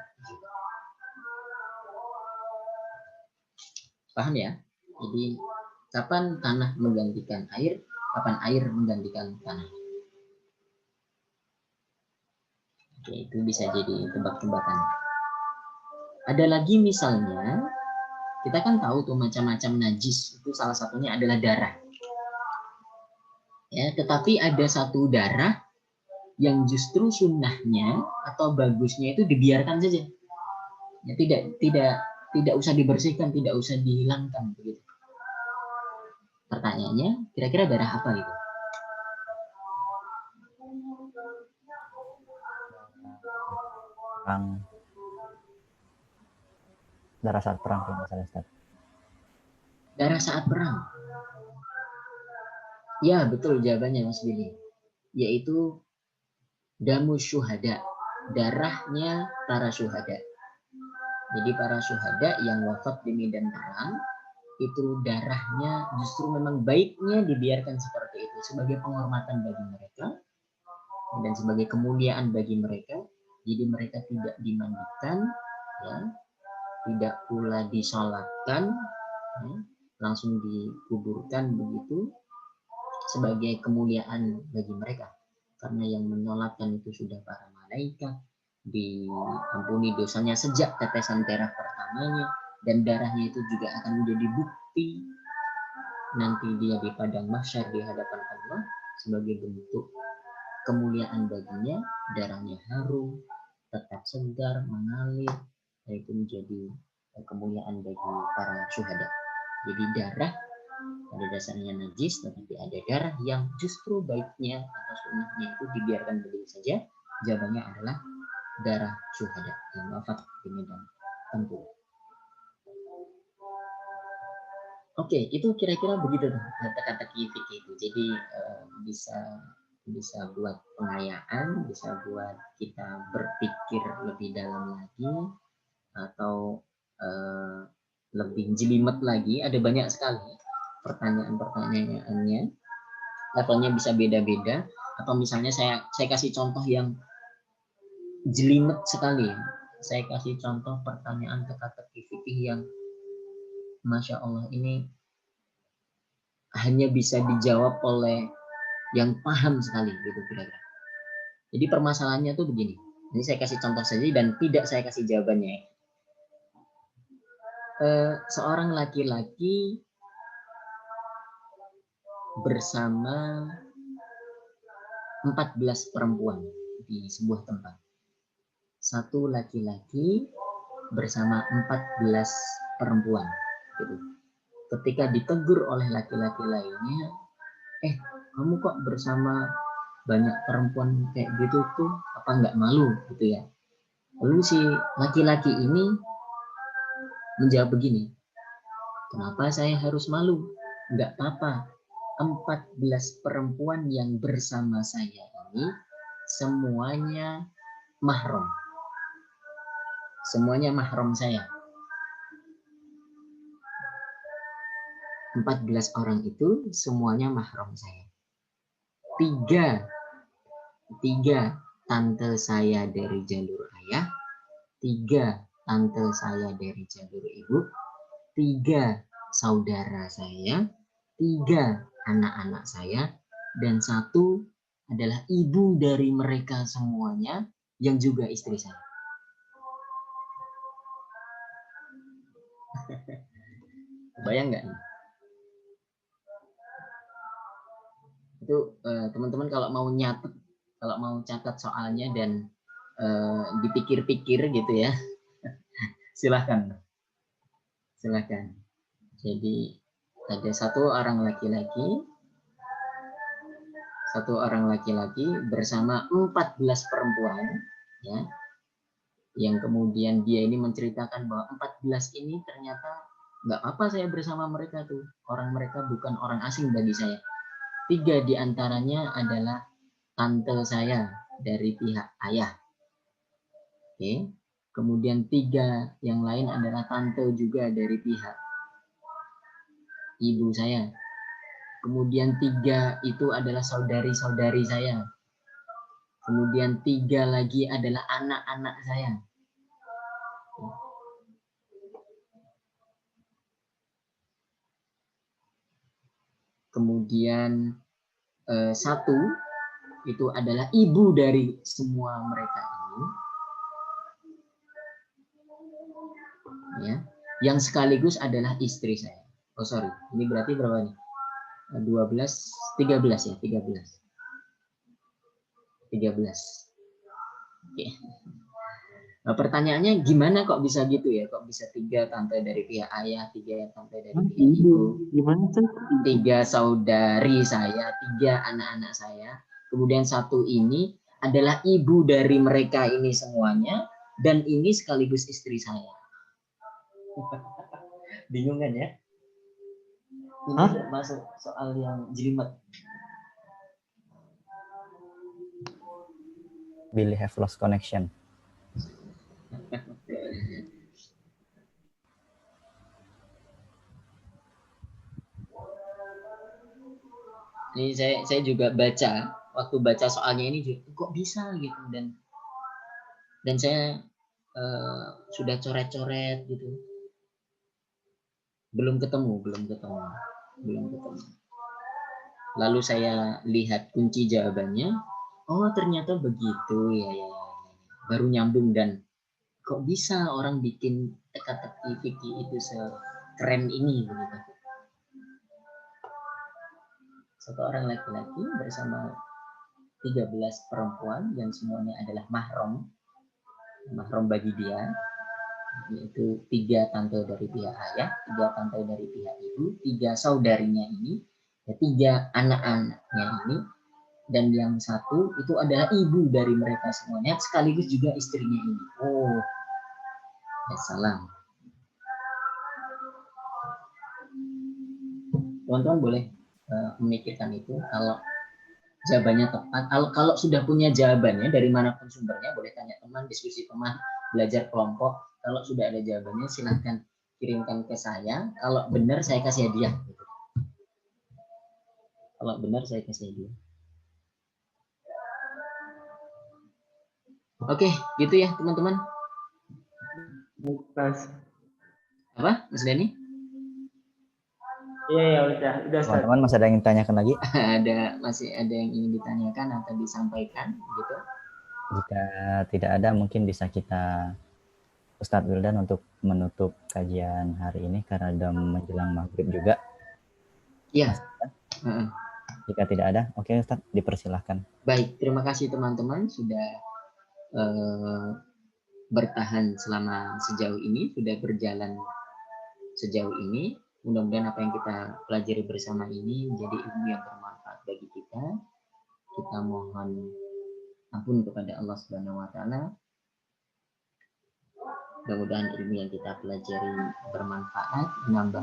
Paham ya? Jadi kapan tanah menggantikan air, kapan air menggantikan tanah. Oke, itu bisa jadi tebak-tebakan. Ada lagi misalnya Kita kan tahu tuh macam-macam najis, itu salah satunya adalah darah. Ya, tetapi ada satu darah yang justru sunnahnya atau bagusnya itu dibiarkan saja. Ya, tidak usah dibersihkan, tidak usah dihilangkan begitu. Pertanyaannya, kira-kira darah apa itu? Perang. Darah saat perang kalau nggak salah, Ustaz. Darah saat perang. Ya, betul jawabannya Mas Billy. Yaitu damu syuhada, darahnya para syuhada. Jadi para syuhada yang wafat di medan perang, itu darahnya justru memang baiknya dibiarkan seperti itu sebagai penghormatan bagi mereka dan sebagai kemuliaan bagi mereka. Jadi mereka tidak dimandikan, ya, tidak pula disolatkan, ya, langsung dikuburkan begitu sebagai kemuliaan bagi mereka. Karena yang menyolatkan itu sudah para malaikat, diampuni dosanya sejak tetesan darah pertamanya, dan darahnya itu juga akan menjadi bukti nanti dia di padang mahsyar di hadapan Allah sebagai bentuk kemuliaan baginya. Darahnya harum, tetap segar, mengalir, dan itu menjadi kemuliaan bagi para syuhada. Jadi darah pada dasarnya najis, tetapi ada darah yang justru baiknya atau sunnahnya itu dibiarkan begitu saja. Jawabannya adalah darah syuhada yang wafat di medan tempur. Oke, itu kira-kira begitu teka-teki fikih itu. Jadi bisa buat pengayaan, bisa buat kita berpikir lebih dalam lagi, atau lebih jelimet lagi. Ada banyak sekali pertanyaan-pertanyaannya, levelnya bisa beda-beda. Atau misalnya saya kasih contoh yang jelimet sekali. Saya kasih contoh pertanyaan teka-teki fikih yang Masya Allah ini hanya bisa dijawab oleh yang paham sekali gitu kira-kira. Jadi permasalahannya tuh begini. Ini saya kasih contoh saja dan tidak saya kasih jawabannya. Seorang laki-laki bersama 14 perempuan di sebuah tempat. Satu laki-laki bersama 14 perempuan gitu. Ketika ditegur oleh laki-laki lainnya, kamu kok bersama banyak perempuan kayak gitu tuh, apa nggak malu gitu ya? Lalu si laki-laki ini menjawab begini, kenapa saya harus malu? Nggak apa-apa, 14 perempuan yang bersama saya ini semuanya mahram. Semuanya mahram saya. 14 orang itu semuanya mahram saya. Tiga tante saya dari jalur ayah, 3 tante saya dari jalur ibu, 3 saudara saya, 3 anak-anak saya, dan 1 adalah ibu dari mereka semuanya yang juga istri saya. Bayang nggak? Itu teman-teman kalau mau catat soalnya dan dipikir-pikir gitu ya, silahkan. Jadi ada 1 orang laki-laki bersama 14 perempuan, ya, yang kemudian dia ini menceritakan bahwa 14 ini ternyata nggak apa saya bersama mereka tuh, mereka bukan orang asing bagi saya. 3 diantaranya adalah tante saya dari pihak ayah. Oke. Kemudian 3 yang lain adalah tante juga dari pihak ibu saya. Kemudian 3 itu adalah saudari-saudari saya. Kemudian 3 lagi adalah anak-anak saya. Kemudian 1 itu adalah ibu dari semua mereka ini. Ya, yang sekaligus adalah istri saya. Oh sorry, ini berarti berapa nih? 13 ya, 13. Oke. Nah, pertanyaannya gimana kok bisa gitu ya? Kok bisa 3 tante dari pihak ayah, 3 tante dari pihak ibu, Gimana tuh? 3 saudari saya, 3 anak-anak saya. Kemudian 1 ini adalah ibu dari mereka ini semuanya, dan ini sekaligus istri saya. Bingung kan ya? Ini masuk soal yang jelimet. Billy have lost connection. Ini saya juga baca, waktu baca soalnya ini juga, kok bisa gitu, dan saya sudah coret-coret gitu, belum ketemu. Lalu saya lihat kunci jawabannya, oh ternyata begitu ya, baru nyambung. Dan kok bisa orang bikin teka-teki fikih itu sekeren ini begitu. Satu orang laki-laki bersama 13 perempuan yang semuanya adalah mahram bagi dia, yaitu 3 tante dari pihak ayah, 3 tante dari pihak ibu, 3 saudarinya ini, 3 anak-anaknya ini, dan yang 1 itu adalah ibu dari mereka semuanya sekaligus juga istrinya ini. Oh, ya salam. Teman-teman boleh memikirkan itu. Kalau jawabannya tepat, kalau sudah punya jawabannya dari manapun sumbernya, boleh tanya teman, diskusi teman, belajar kelompok. Kalau sudah ada jawabannya silahkan kirimkan ke saya. Kalau benar saya kasih hadiah. Kalau benar saya kasih hadiah. Oke, gitu ya teman-teman. Apa, Mas Dani? Iya, udah. Teman-teman masih ada yang ingin tanyakan lagi? Masih ada yang ingin ditanyakan atau disampaikan gitu? Jika tidak ada, mungkin bisa kita Ustadz Wildan untuk menutup kajian hari ini karena sudah menjelang maghrib juga. Iya. Jika tidak ada, oke Ustadz, dipersilahkan. Baik, terima kasih teman-teman sudah bertahan selama sejauh ini, sudah berjalan sejauh ini. Mudah-mudahan apa yang kita pelajari bersama ini menjadi ilmu yang bermanfaat bagi kita. Kita mohon ampun kepada Allah Subhanahu wa taala. Mudah-mudahan ilmu yang kita pelajari bermanfaat, menambah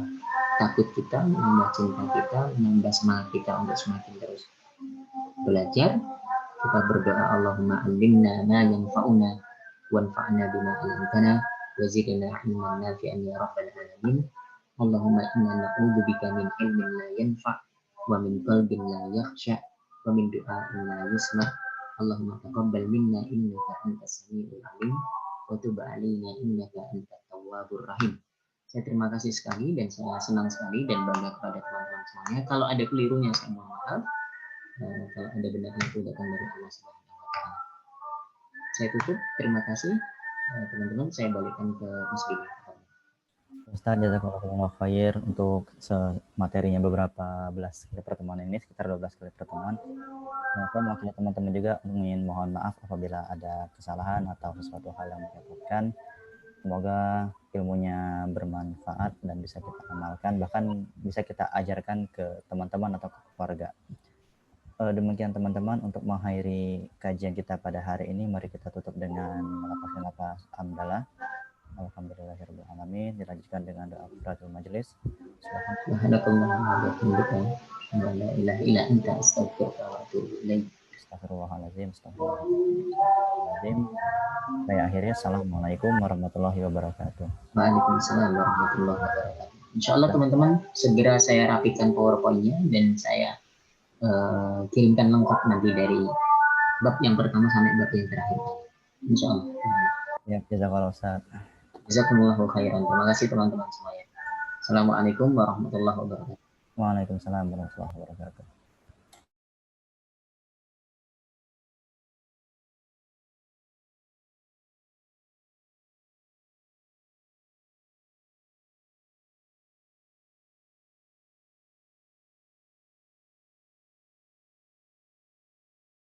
takut kita, menambah cinta kita, menambah semangat kita untuk semakin terus belajar. Kita berdoa, Allahumma allimna ma yanfa'una wanfa'na bima 'allamtana wa zidna 'ilman nafi'an ya rabbal alamin. Allahumma inna na'udzubika min ilmin la yanfa' wa min qalbin la yakhsha wa min du'a'in la yusma'. Allahumma taqabbal minna innaka antas samiul alim wa tub 'alaina innaka antat tawwabur rahim. Saya terima kasih sekali dan saya senang sekali dan bangga kepada teman-teman semuanya. Kalau ada kelirunya saya mohon maaf. Kalau ada benarnya itu datang dari Allah Subhanahu wa taala. Saya tutup. Terima kasih teman-teman. Saya balikkan ke Mas Billy. Ustaz, jazakallahu khair untuk materinya beberapa belas kali pertemuan ini, sekitar 12 kali pertemuan. Saya mewakili teman-teman juga ingin mohon maaf apabila ada kesalahan atau sesuatu hal yang merepotkan. Semoga ilmunya bermanfaat dan bisa kita amalkan, bahkan bisa kita ajarkan ke teman-teman atau ke keluarga. Demikian teman-teman, untuk mengakhiri kajian kita pada hari ini, mari kita tutup dengan melepaskan nafas hamdalah. Alhamdulillahirabbil alamin. Dilanjutkan dengan doa kafaratul majelis. Astagfirullahaladzim. Saya akhirnya, assalamualaikum warahmatullahi wabarakatuh. Waalaikumsalam warahmatullahi wabarakatuh. Insyaallah teman-teman, segera saya rapikan PowerPoint-nya dan saya kirimkan lengkap nanti dari bab yang pertama sampai bab yang terakhir. Insyaallah. Ya, jazakallahu Ustaz. Jazakumullahu khairan. Terima kasih teman-teman semuanya. Assalamualaikum warahmatullahi wabarakatuh. Waalaikumsalam warahmatullahi wabarakatuh.